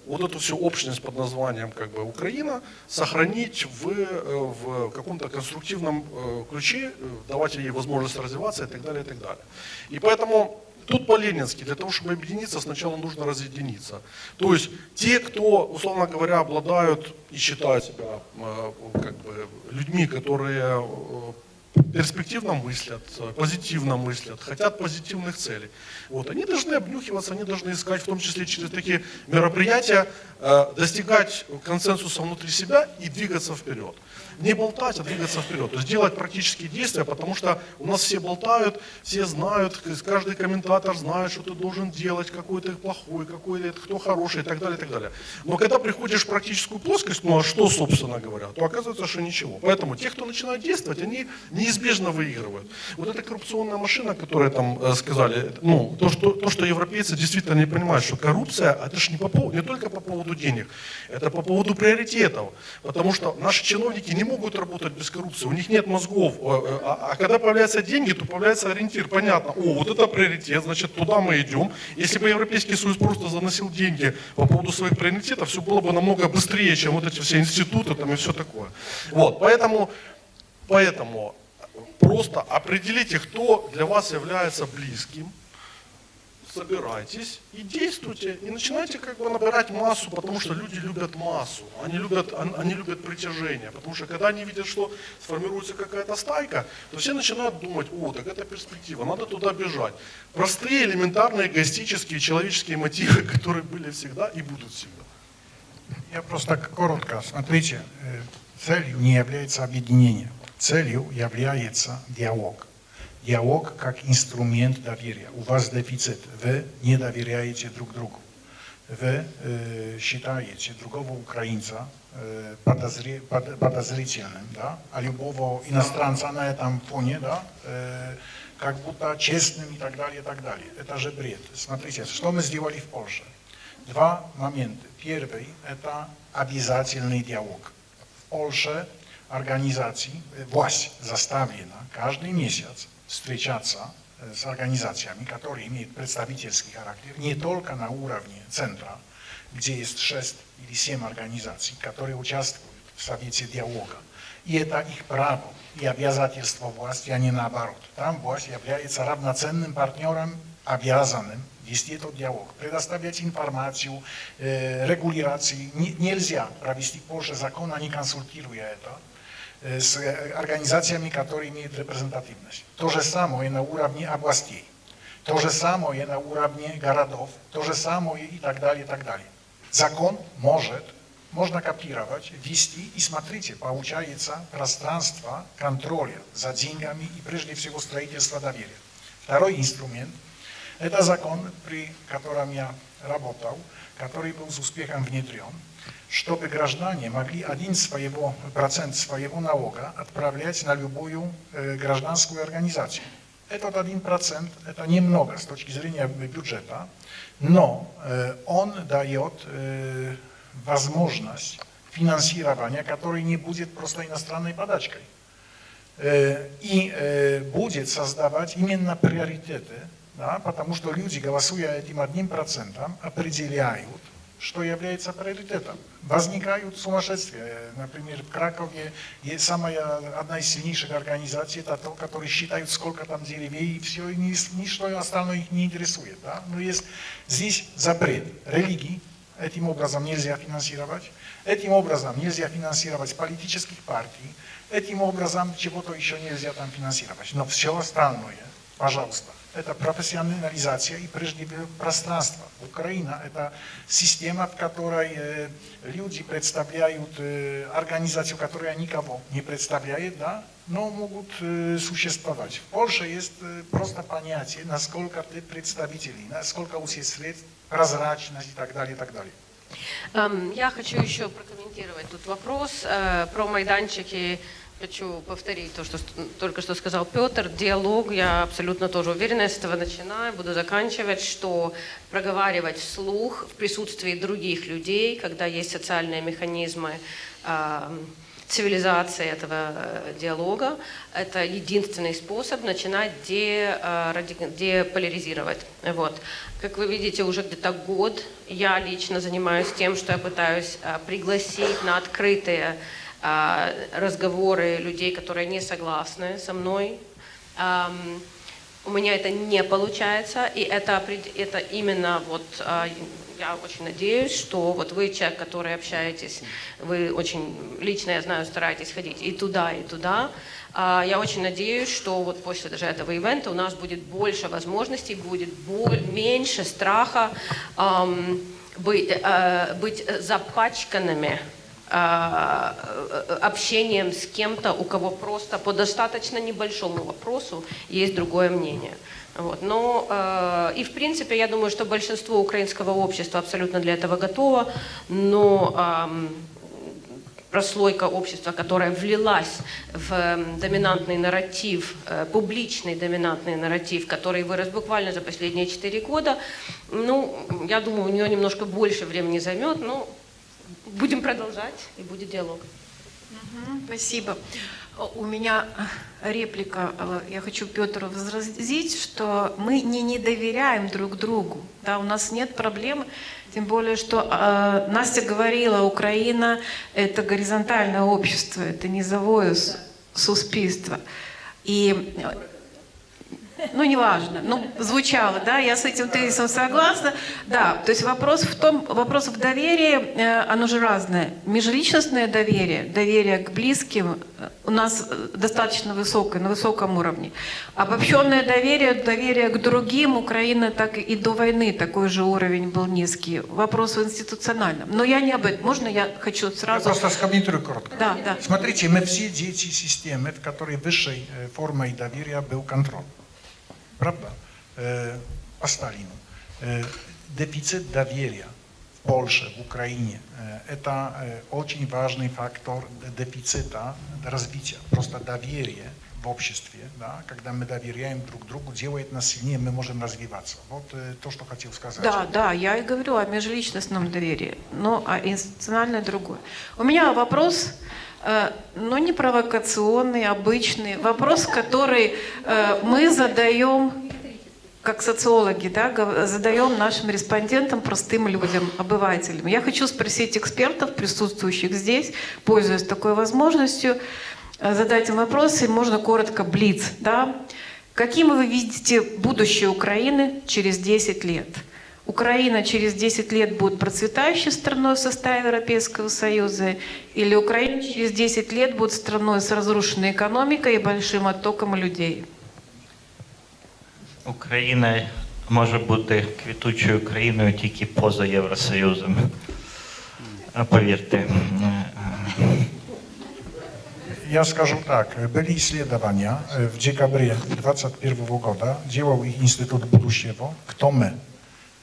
S5: вот эту всю общность под названием как бы Украина сохранить в каком-то конструктивном ключе, давать ей возможность развиваться и так далее, и так далее. И поэтому тут по-ленински, для того, чтобы объединиться, сначала нужно разъединиться. То есть те, кто, условно говоря, обладают и считают себя как бы, людьми, которые перспективно мыслят, позитивно мыслят, хотят позитивных целей. Вот. Они должны обнюхиваться, они должны искать, в том числе через такие мероприятия, достигать консенсуса внутри себя и двигаться вперед. Не болтать, а двигаться вперед. То есть делать практические действия, потому что у нас все болтают, все знают, каждый комментатор знает, что ты должен делать, какой ты плохой, какой ты кто хороший и так далее, и так далее. Но когда приходишь в практическую плоскость, ну а что, собственно говоря, то оказывается, что ничего. Поэтому те, кто начинают действовать, они неизбежно выигрывают. Вот эта коррупционная машина, которую там сказали, ну, то, что европейцы действительно не понимают, что коррупция, это же не только по поводу денег, это по поводу приоритетов. Потому что наши чиновники не могут работать без коррупции, у них нет мозгов. А когда появляются деньги, то появляется ориентир. Понятно, вот это приоритет, значит, туда мы идем. Если бы Европейский Союз просто заносил деньги по поводу своих приоритетов, все было бы намного быстрее, чем вот эти все институты там и все такое. Вот, поэтому просто определите, кто для вас является близким, собирайтесь и действуйте, и начинайте как бы набирать массу, потому что люди любят массу, они любят притяжение, потому что когда они видят, что сформируется какая-то стайка, то все начинают думать, так это перспектива, надо туда бежать. Простые, элементарные, эгоистические, человеческие мотивы, которые были всегда и будут всегда.
S4: Я просто коротко, смотрите, целью не является объединение, целью является диалог. Диалог как инструмент доверия. У вас дефицит, вы не доверяете друг другу. Вы считаете другого украинца подозрительным, да? А любого иностранца на этом фоне, да? Как будто честным и так далее, и так далее. Это же бред. Смотрите, что мы сделали в Польше. Два момента. Первый – это обязательный диалог. В Польше организации, власть заставлена каждый месяц встречаться с организациями, которые имеют представительский характер, не только на уровне центра, где есть 6 или 7 организаций, которые участвуют в Совете диалога. И это их право и обязательство власти, а не наоборот. Там власть является равноценным партнером, обязанным вести этот диалог, предоставлять информацию, регулировать. Нельзя провести в Польше закон, не консультируя это с организациями, которые имеют репрезентативность. То же самое на уровне областей, то же самое на уровне городов, то же самое и так далее, и так далее. Закон можно копировать, ввести, и смотрите, получается пространство контроля за деньгами и прежде всего строительства доверия. Второй инструмент – это закон, при котором я работал, который был с успехом внедрен, чтобы граждане могли 1% своего налога отправлять на любую гражданскую организацию. Этот 1% это немного с точки зрения бюджета, но он дает возможность финансирования, которое не будет просто иностранной подачкой. И будет создавать именно приоритеты да, потому что люди, голосуя этим 1%, определяют, что является приоритетом. Возникают сумасшествия. Например, в Кракове есть одна из сильнейших организаций, это то, которые считают, сколько там деревьев, и все, и ничто остальное их не интересует. Да? Но есть здесь запрет религии, этим образом нельзя финансировать, этим образом нельзя финансировать политических партий, этим образом чего-то еще нельзя там финансировать. Но все остальное, пожалуйста. Это профессионализация и прежде всего пространство. Украина – это система, в которой люди представляют организацию, которая никого не представляет, да, но могут существовать. В Польше есть просто понятие, насколько ты представителей, насколько у тебя средств, прозрачность и так далее, и так далее.
S2: Я хочу еще прокомментировать тут вопрос про майданчики. Хочу повторить то, что только что сказал Петр. Диалог, я абсолютно тоже уверена, с этого начинаю, буду заканчивать, что проговаривать вслух в присутствии других людей, когда есть социальные механизмы цивилизации этого диалога, это единственный способ начинать деполяризировать. Вот. Как вы видите, уже где-то год я лично занимаюсь тем, что я пытаюсь пригласить на открытые разговоры людей, которые не согласны со мной. У меня это не получается, и это именно вот я очень надеюсь, что вот вы, человек, который общаетесь, вы очень лично, я знаю, стараетесь ходить и туда, и туда. Я очень надеюсь, что вот после даже этого ивента у нас будет больше возможностей, будет меньше страха быть запачканными общением с кем-то, у кого просто по достаточно небольшому вопросу есть другое мнение. Вот. Но и в принципе я думаю, что большинство украинского общества абсолютно для этого готово, но прослойка общества, которая влилась в доминантный нарратив, публичный доминантный нарратив, который вырос буквально за последние 4 года, ну, я думаю, у нее немножко больше времени займет, но будем продолжать, и будет диалог.
S12: Спасибо. У меня реплика. Я хочу Петру возразить, что мы не доверяем друг другу. Да, у нас нет проблемы, тем более, что Настя говорила, Украина – это горизонтальное общество, это низовое суспільство. И ну, неважно, ну, звучало, да, я с этим тезисом согласна, да, то есть вопрос в доверии, оно же разное. Межличностное доверие, доверие к близким у нас достаточно высокое, на высоком уровне. Обобщенное доверие, доверие к другим, Украина так и до войны такой же уровень был низкий. Вопрос в институциональном. Но я не об этом. Можно я хочу сразу...
S4: Я просто скомментирую коротко.
S12: Да, да.
S4: Смотрите, мы все дети системы, в которой высшей формой доверия был контроль. Правда? По Сталину. Дефицит доверия в Польше, в Украине – это очень важный фактор дефицита развития. Просто доверие в обществе, да, когда мы доверяем друг другу, делает нас сильнее, мы можем развиваться. Вот то, что хотел сказать.
S12: Да, да, я и говорю о межличностном доверии, но институциональное другое. У меня вопрос, но не провокационный, обычный, вопрос, который мы задаем, как социологи, да, задаем нашим респондентам, простым людям, обывателям. Я хочу спросить экспертов, присутствующих здесь, пользуясь такой возможностью, задать им вопросы, можно коротко блиц. Да? Каким вы видите будущее Украины через 10 лет? Украина через 10 лет будет процветающей страной в составе Европейского Союза, или Украина через 10 лет будет страной с разрушенной экономикой и большим оттоком людей?
S13: Україна може бути квітучою країною тільки поза Євросоюзом. Повірте.
S4: Я скажу так, были исследования в декабре 2021 года, делал их Институт будущего. Кто мы?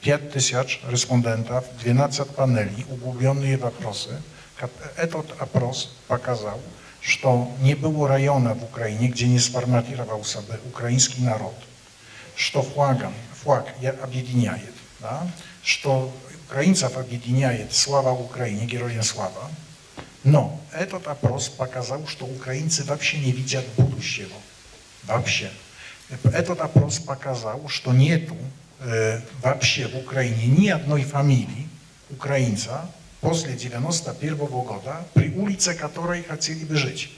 S4: 5000 респондентов, 12 панелей, углубленные вопросы. Этот опрос показал, что не было района в Украине, где не сформатировался бы украинский народ, что флаг объединяет, да? Что украинцев объединяет слава Украине, героям слава. Но этот опрос показал, что украинцы вообще не видят будущего. Вообще. Этот опрос показал, что нету вообще в Украине ни одной фамилии украинца после 91 года, при улице которой хотели бы жить.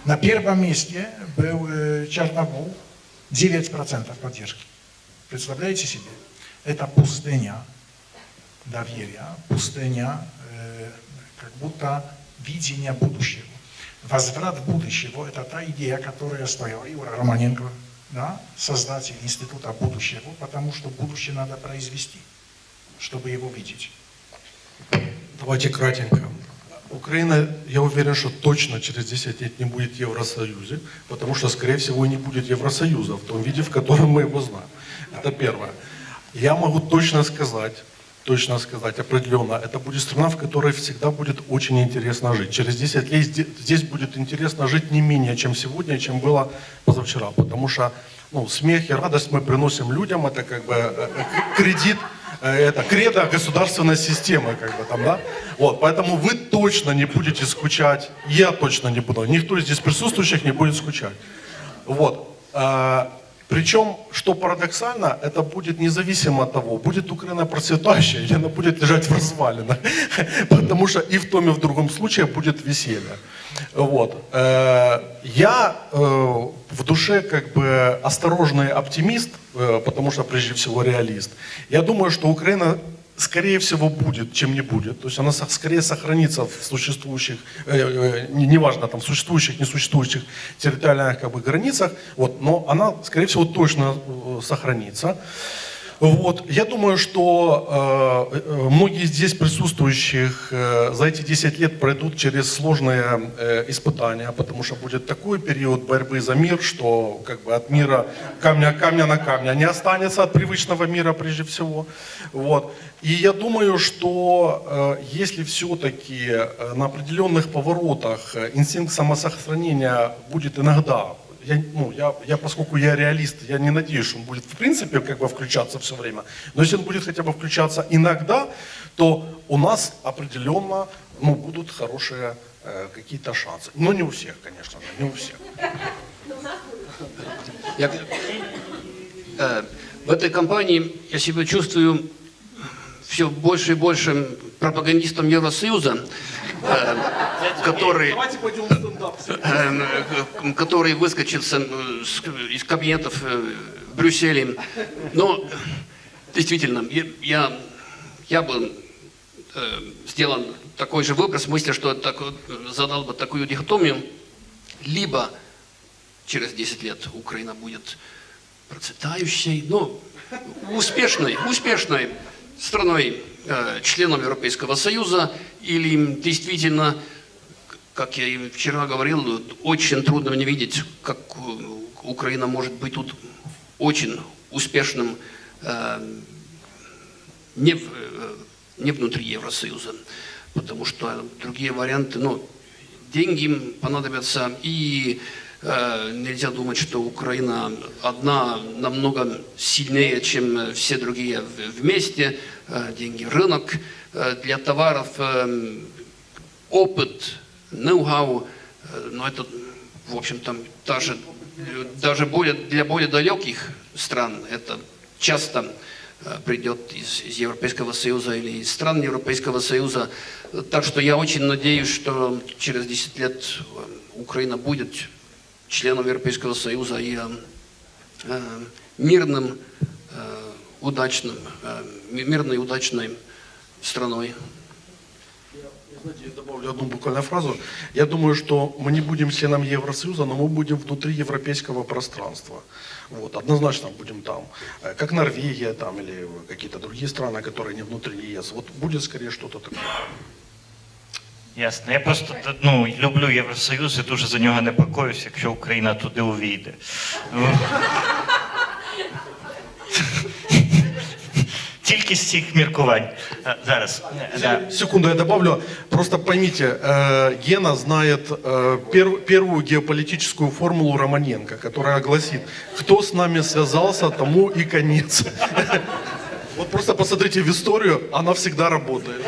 S4: На первом месте был Черновол, 9% поддержки. Представляете себе? Это пустыня доверия, пустыня как будто видения будущего. Возврат будущего – это та идея, которая стояла и у Романенко, да, создатель Института будущего, потому что будущее надо произвести, чтобы его видеть.
S5: Давайте кратенько. Украина, я уверен, что точно через 10 лет не будет в Евросоюзе, потому что, скорее всего, и не будет Евросоюза в том виде, в котором мы его знаем. Это первое. Я могу точно сказать определенно, это будет страна, в которой всегда будет очень интересно жить. Через 10 лет здесь будет интересно жить не менее, чем сегодня, чем было позавчера, потому что смех и радость мы приносим людям, это как бы кредит, это кредо государственной системы, как бы там, да? Вот, поэтому вы точно не будете скучать, я точно не буду, никто из здесь присутствующих не будет скучать. Вот. Причем, что парадоксально, это будет независимо от того, будет Украина процветающая или она будет лежать в развалинах. Потому что и в том, и в другом случае будет веселье. Вот. Я в душе как бы осторожный оптимист, потому что прежде всего реалист. Я думаю, что Украина скорее всего будет, чем не будет. То есть она скорее сохранится в существующих, неважно там, в существующих, несуществующих территориальных как бы, границах, вот, но она скорее всего точно сохранится. Вот. Я думаю, что многие здесь присутствующих за эти 10 лет пройдут через сложные испытания, потому что будет такой период борьбы за мир, что как бы от мира камня на камня не останется, от привычного мира прежде всего. Вот. И я думаю, что если все-таки на определенных поворотах инстинкт самосохранения будет иногда, поскольку я реалист, я не надеюсь, что он будет в принципе как бы включаться все время, но если он будет хотя бы включаться иногда, то у нас определенно будут хорошие какие-то шансы. Но не у всех, конечно, не у всех.
S8: В этой кампании я себя чувствую все больше и больше пропагандистом Евросоюза, который выскочился из кабинетов в Брюсселе. Но действительно, я бы сделал такой же выброс мысли, что задал бы такую дихотомию. Либо через 10 лет Украина будет процветающей, успешной страной, членом Европейского Союза, или действительно, как я и вчера говорил, очень трудно мне видеть, как Украина может быть тут очень успешным не внутри Евросоюза, потому что другие варианты, деньги понадобятся, и нельзя думать, что Украина одна намного сильнее, чем все другие вместе. Деньги, рынок для товаров, опыт, ноу-хау, но это, в общем-то, даже для более далеких стран это часто придет из Европейского Союза или из стран Европейского Союза. Так что я очень надеюсь, что через 10 лет Украина будет членом Европейского Союза и мирной и удачной страной.
S5: Знаете, я добавлю одну буквально фразу. Я думаю, что мы не будем членом Евросоюза, но мы будем внутри европейского пространства. Вот, однозначно будем там. Как Норвегия там, или какие-то другие страны, которые не внутри ЕС. Вот будет скорее что-то такое.
S13: Ясно. Я просто люблю Євросоюз і дуже за нього непокоюсь, якщо Україна туди увійде. Тільки з цих міркувань. Зараз.
S5: Секунду, я добавлю. Просто поймите, Гена знает первую геополитическую формулу Романенко, которая гласит: кто с нами связался, тому и конец. Вот просто посмотрите в историю, она всегда работает.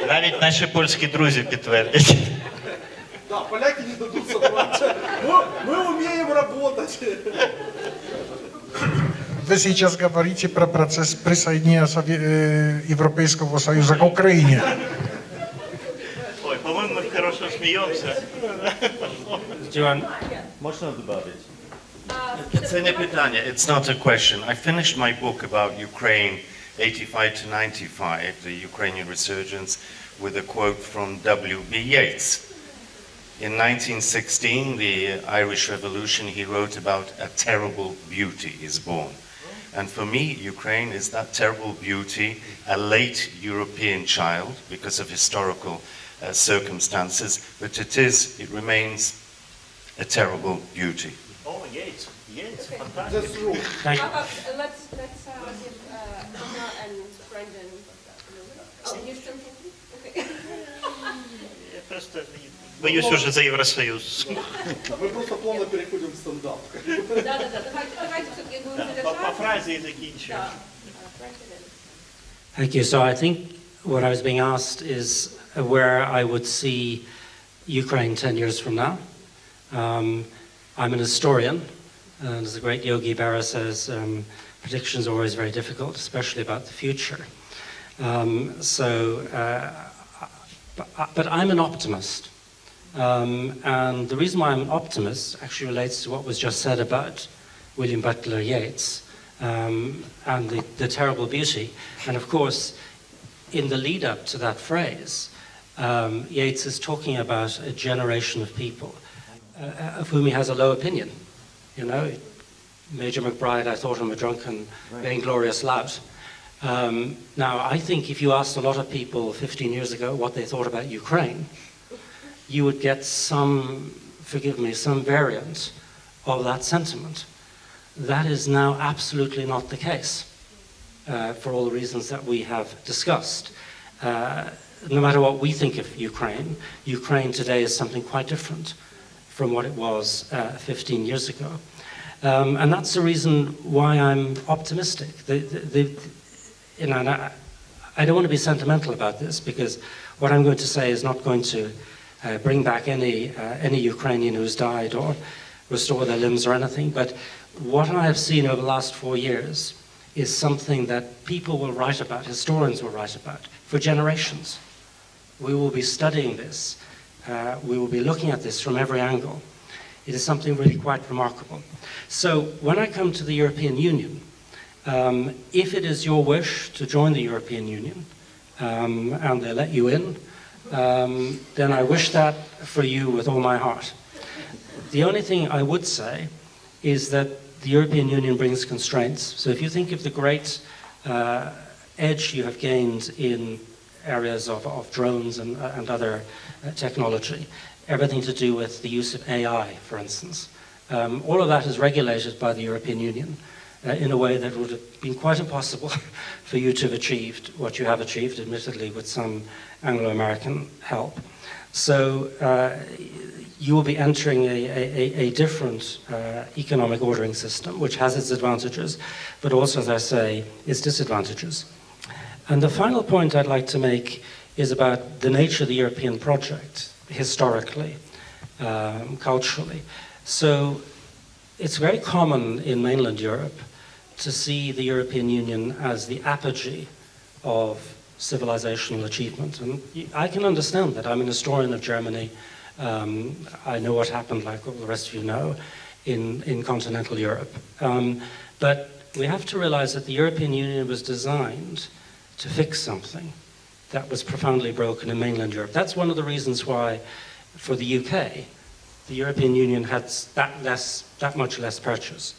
S13: Навіть наші польські друзі підтвердять.
S5: Да, поляки не дадут сотрудничать. Мы умеем работать.
S4: Вы сейчас говорите про процесс присоединения Европейского Союза к Украине.
S13: Ой, по-моему, мы хорошо смеемся.
S3: Można dobawić? Це не питання, it's not a question. I finished my book about Ukraine, 85 to 95, the Ukrainian resurgence, with a quote from W.B. Yeats. In 1916, the Irish Revolution, he wrote about a terrible beauty is born. And for me, Ukraine is that terrible beauty, a late European child because of historical circumstances, but it remains a terrible beauty.
S13: Oh, Yates, fantastic.
S1: Thank you.
S6: Let's give Anna and Brandon. Oh, Houston, okay.
S13: Я просто боюсь уже за Евросоюз.
S5: Мы просто плавно переходим в стендап.
S6: Давайте все-таки будем
S13: По фразе и закінчуємо.
S1: Thank you. So I think what I was being asked is where I would see Ukraine 10 years from now. I'm an historian, and as the great Yogi Berra says, predictions are always very difficult, especially about the future. But I'm an optimist. And the reason why I'm an optimist actually relates to what was just said about William Butler Yeats and the terrible beauty. And of course, in the lead up to that phrase, Yeats is talking about a generation of people of whom he has a low opinion. You know, Major McBride, I thought him a drunken, vainglorious lout. Now, I think if you asked a lot of people 15 years ago what they thought about Ukraine, you would get some, forgive me, some variant of that sentiment. That is now absolutely not the case, for all the reasons that we have discussed. No matter what we think of Ukraine, Ukraine today is something quite different from what it was 15 years ago. And that's the reason why I'm optimistic. I don't want to be sentimental about this, because what I'm going to say is not going to bring back any Ukrainian who's died or restore their limbs or anything. But what I have seen over the last 4 years is something that people will write about, historians will write about, for generations. We will be studying this. We will be looking at this from every angle. It is something really quite remarkable. So when I come to the European Union, if it is your wish to join the European Union, and they let you in, then I wish that for you with all my heart. The only thing I would say is that the European Union brings constraints. So if you think of the great edge you have gained in areas of drones and other technology, everything to do with the use of AI, for instance, all of that is regulated by the European Union in a way that would have been quite impossible for you to have achieved what you have achieved, admittedly with some Anglo-American help. So you will be entering a different economic ordering system, which has its advantages, but also, as I say, its disadvantages. And the final point I'd like to make is about the nature of the European project, historically, culturally. So it's very common in mainland Europe to see the European Union as the apogee of civilizational achievement. And I can understand that. I'm an historian of Germany. I know what happened, like all the rest of you know, in continental Europe. But we have to realize that the European Union was designed to fix something that was profoundly broken in mainland Europe. That's one of the reasons why, for the UK, the European Union had that much less purchase.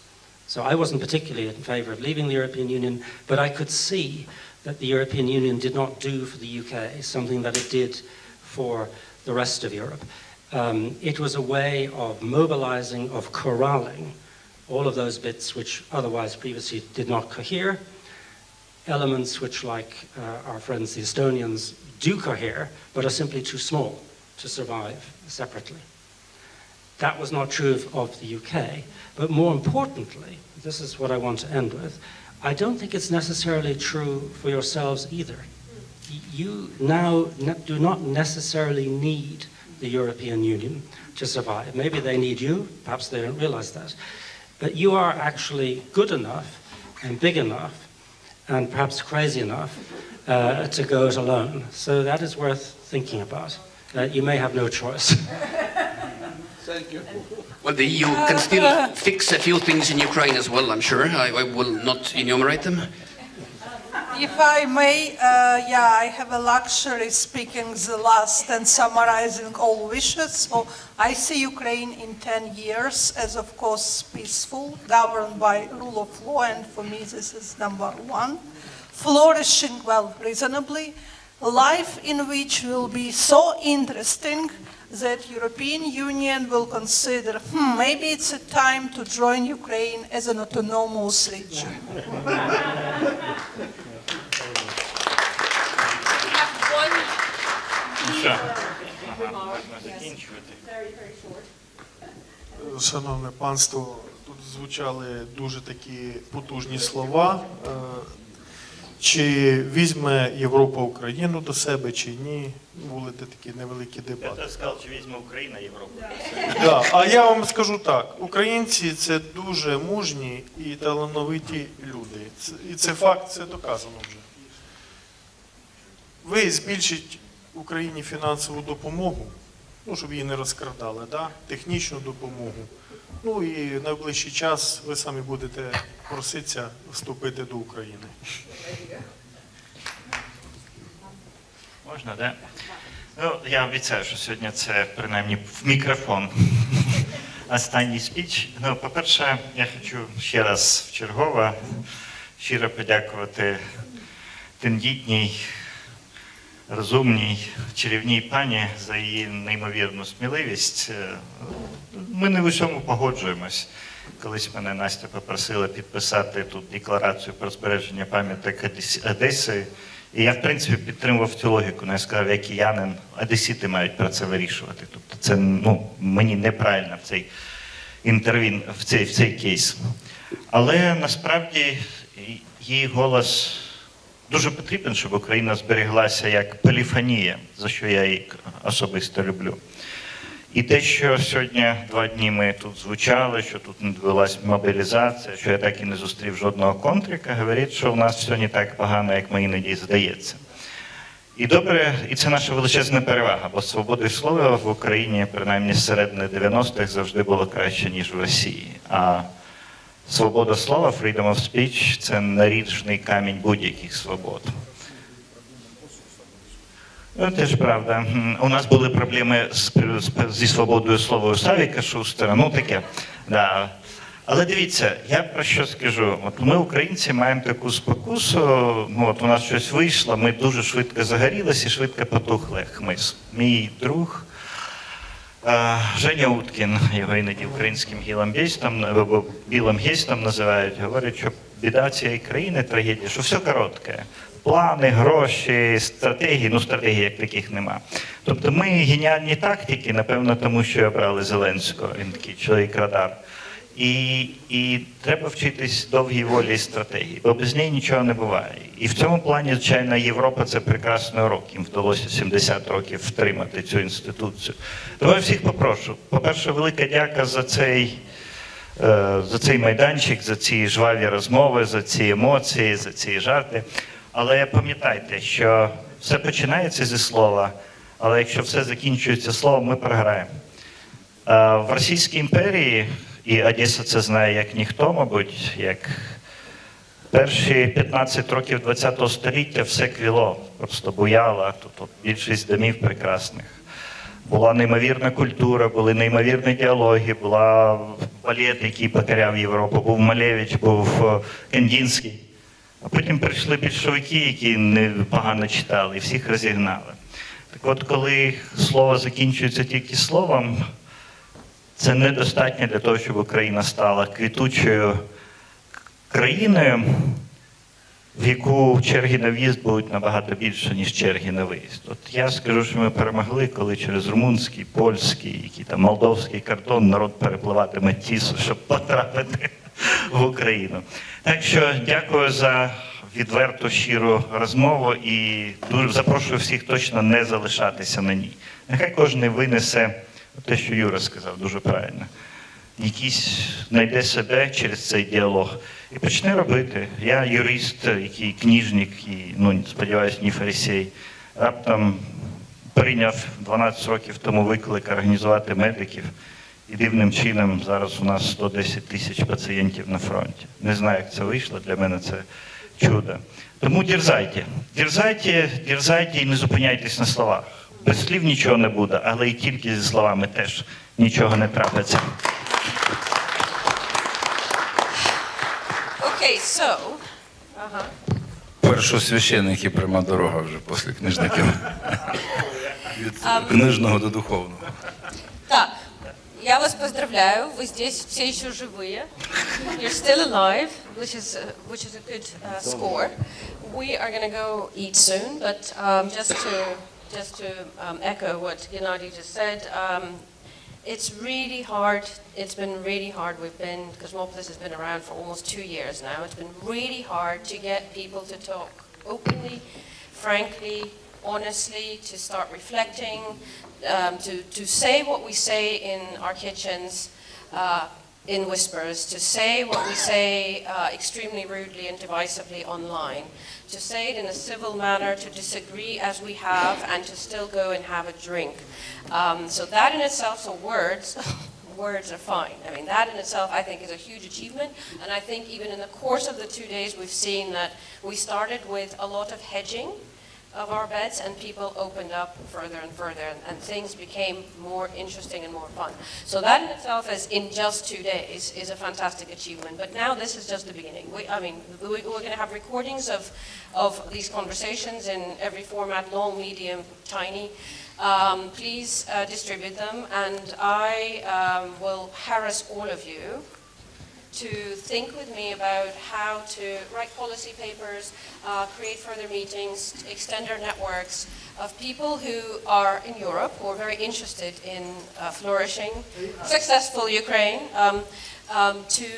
S1: So I wasn't particularly in favor of leaving the European Union, but I could see that the European Union did not do for the UK something that it did for the rest of Europe. It was a way of mobilizing, of corralling all of those bits which otherwise previously did not cohere, elements which, like our friends the Estonians, do cohere, but are simply too small to survive separately. That was not true of the UK, but more importantly, this is what I want to end with, I don't think it's necessarily true for yourselves either. You now do not necessarily need the European Union to survive. Maybe they need you, perhaps they don't realize that. but you are actually good enough and big enough and perhaps crazy enough to go it alone. So that is worth thinking about. You may have no choice.
S5: Thank you.
S8: Well, the EU can still fix a few things in Ukraine as well, I'm sure. I will not enumerate them.
S7: If I may, I have a luxury speaking the last and summarizing all wishes. So I see Ukraine in 10 years as, of course, peaceful, governed by rule of law, and for me this is number one. Flourishing, well, reasonably. Life in which will be so interesting that European Union will consider, maybe it's a time to join Ukraine as an autonomous region.
S14: Шановне панство, тут звучали дуже такі потужні слова. Чи візьме Європа Україну до себе, чи ні? Були такі невеликі дебати.
S13: Я сказав, чи візьме Україна Європу.
S14: Да. А я вам скажу так, українці – це дуже мужні і талановиті люди. І це факт, це доказано вже. Ви збільшіть Україні фінансову допомогу, щоб її не розкрадали, да? Технічну допомогу. Ну і в найближчий час ви самі будете проситися вступити до України.
S13: Можна, так? Ну, я обіцяю, що сьогодні це, принаймні, в мікрофон. Останній спіч. Ну, по-перше, я хочу ще раз вчергово щиро подякувати тендітній, розумній, чарівній пані за її неймовірну сміливість. Ми не в усьому погоджуємось. Колись мене Настя попросила підписати тут декларацію про збереження пам'яток Одеси. І я, в принципі, підтримував цю логіку. Я сказав, як киянин, одесіти мають про це вирішувати. Тобто це мені неправильно в цей кейс. Але насправді її голос дуже потрібен, щоб Україна зберіглася як поліфонія, за що я її особисто люблю. І те, що сьогодні 2 дні ми тут звучали, що тут не відбулася мобілізація, що я так і не зустрів жодного контрика, говорить, що в нас все не так погано, як ми іноді здається. І добре, і це наша величезна перевага, бо свободи слова в Україні, принаймні з середини 90-х, завжди було краще, ніж в Росії. А свобода слова, freedom of speech – це наріжний камінь будь-яких свобод. Теж правда. У нас були проблеми зі свободою слова у Савіка Шустера, таке. Да. Але дивіться, я про що скажу. От ми, українці, маємо таку спокусу, у нас щось вийшло, ми дуже швидко загорілися і швидко потухли хмиз. Мій друг Женя Уткін, його іноді українським білим гестом називають, говорить, що біда цієї країни, трагедія, що все коротке. Плани, гроші, стратегії, стратегії як таких нема. Тобто ми геніальні тактики, напевно, тому що обрали Зеленського, він такий чоловік-радар. І треба вчитись довгій волі і стратегії, бо без неї нічого не буває. І в цьому плані, звичайно, Європа – це прекрасний урок. Їм вдалося 70 років втримати цю інституцію. Тому я всіх попрошу. По-перше, велика дяка за цей майданчик, за ці жваві розмови, за ці емоції, за ці жарти. Але пам'ятайте, що все починається зі слова, але якщо все закінчується словом, ми програємо. В Російській імперії, і Одеса це знає як ніхто, мабуть, як перші 15 років ХХ століття все квіло, просто буяло, тут більшість домів прекрасних. Була неймовірна культура, були неймовірні діалоги, була балет, який покоряв Європу, був Малевич, був Кандінський. А потім прийшли більшовики, які непогано читали, і всіх розігнали. Так от, коли слово закінчується тільки словом, це недостатньо для того, щоб Україна стала квітучою країною, в яку черги на в'їзд будуть набагато більше, ніж черги на виїзд. От я скажу, що ми перемогли, коли через румунський, польський, молдовський кордон народ перепливатиме Тісу, щоб потрапити в Україну. Так що дякую за відверту, щиру розмову і дуже запрошую всіх точно не залишатися на ній. Нехай кожен винесе те, що Юра сказав, дуже правильно. якийсь знайде себе через цей діалог і почне робити. Я юрист, який книжник, і, сподіваюся, не фарисей, раптом прийняв 12 років тому виклик організувати медиків, і дивним чином зараз у нас 110 тисяч пацієнтів на фронті. Не знаю, як це вийшло, для мене це чудо. Тому дерзайте. Дерзайте і не зупиняйтесь на словах. Без слів нічого не буде, але і тільки зі словами теж нічого не трапиться.
S2: Okay, so,
S15: Першосвященники пряма дорога вже після книжників. Від книжного до духовного.
S2: Так, я вас поздравляю, вы здесь все еще живые. You're still alive, which is a good score. We are going to go eat soon, but just to echo what Gennady just said, it's really hard. It's been really hard. Cosmopolis has been around for almost 2 years now. It's been really hard to get people to talk openly, frankly, honestly, to start reflecting, to say what we say in our kitchens in whispers, to say what we say extremely rudely and divisively online, to say it in a civil manner, to disagree as we have, and to still go and have a drink. So that in itself, so words are fine. I mean, that in itself, I think, is a huge achievement. And I think even in the course of the 2 days, we've seen that we started with a lot of hedging of our bets, and people opened up further and further, and things became more interesting and more fun. So that in itself, in just 2 days, is a fantastic achievement. But now this is just the beginning. We're going to have recordings of these conversations in every format, long, medium, tiny. Please distribute them, and I will harass all of you to think with me about how to write policy papers, create further meetings, extend our networks of people who are in Europe, who are very interested in flourishing, successful Ukraine, to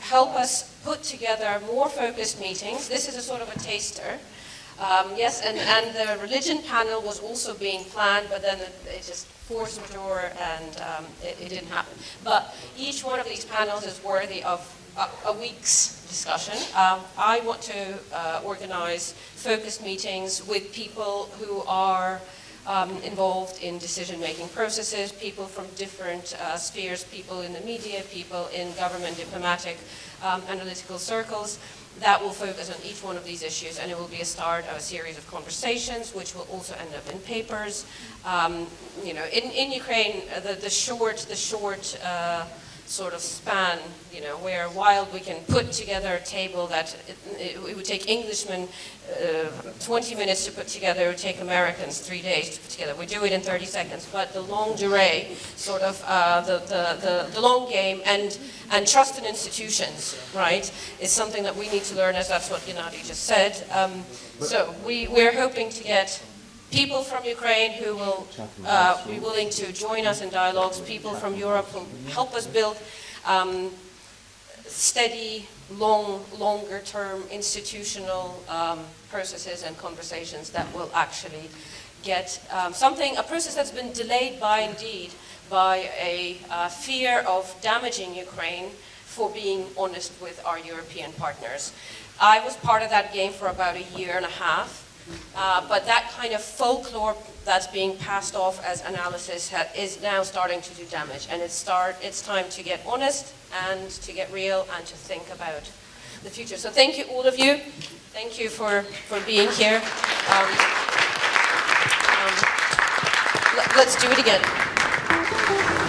S2: help us put together more focused meetings. This is a sort of a taster. Yes, and the religion panel was also being planned, but then it just force majeure, and it didn't happen. But each one of these panels is worthy of a week's discussion. I want to organize focused meetings with people who are involved in decision-making processes, people from different spheres, people in the media, people in government, diplomatic, analytical circles. That will focus on each one of these issues, and it will be a start of a series of conversations, which will also end up in papers. In Ukraine, the short sort of span, where while we can put together a table that it would take Englishmen 20 minutes to put together, it would take Americans 3 days to put together. We do it in 30 seconds, but the longue durée, sort of the long game, and trust in institutions, right, is something that we need to learn, as that's what Gennady just said. So we're hoping to get people from Ukraine who will be willing to join us in dialogues, people from Europe who help us build steady, longer-term institutional processes and conversations that will actually get a process that's been delayed by a fear of damaging Ukraine for being honest with our European partners. I was part of that game for about a year and a half. But that kind of folklore that's being passed off as analysis is now starting to do damage, and it's time to get honest and to get real and to think about the future. So thank you, all of you. Thank you for being here. Let's do it again.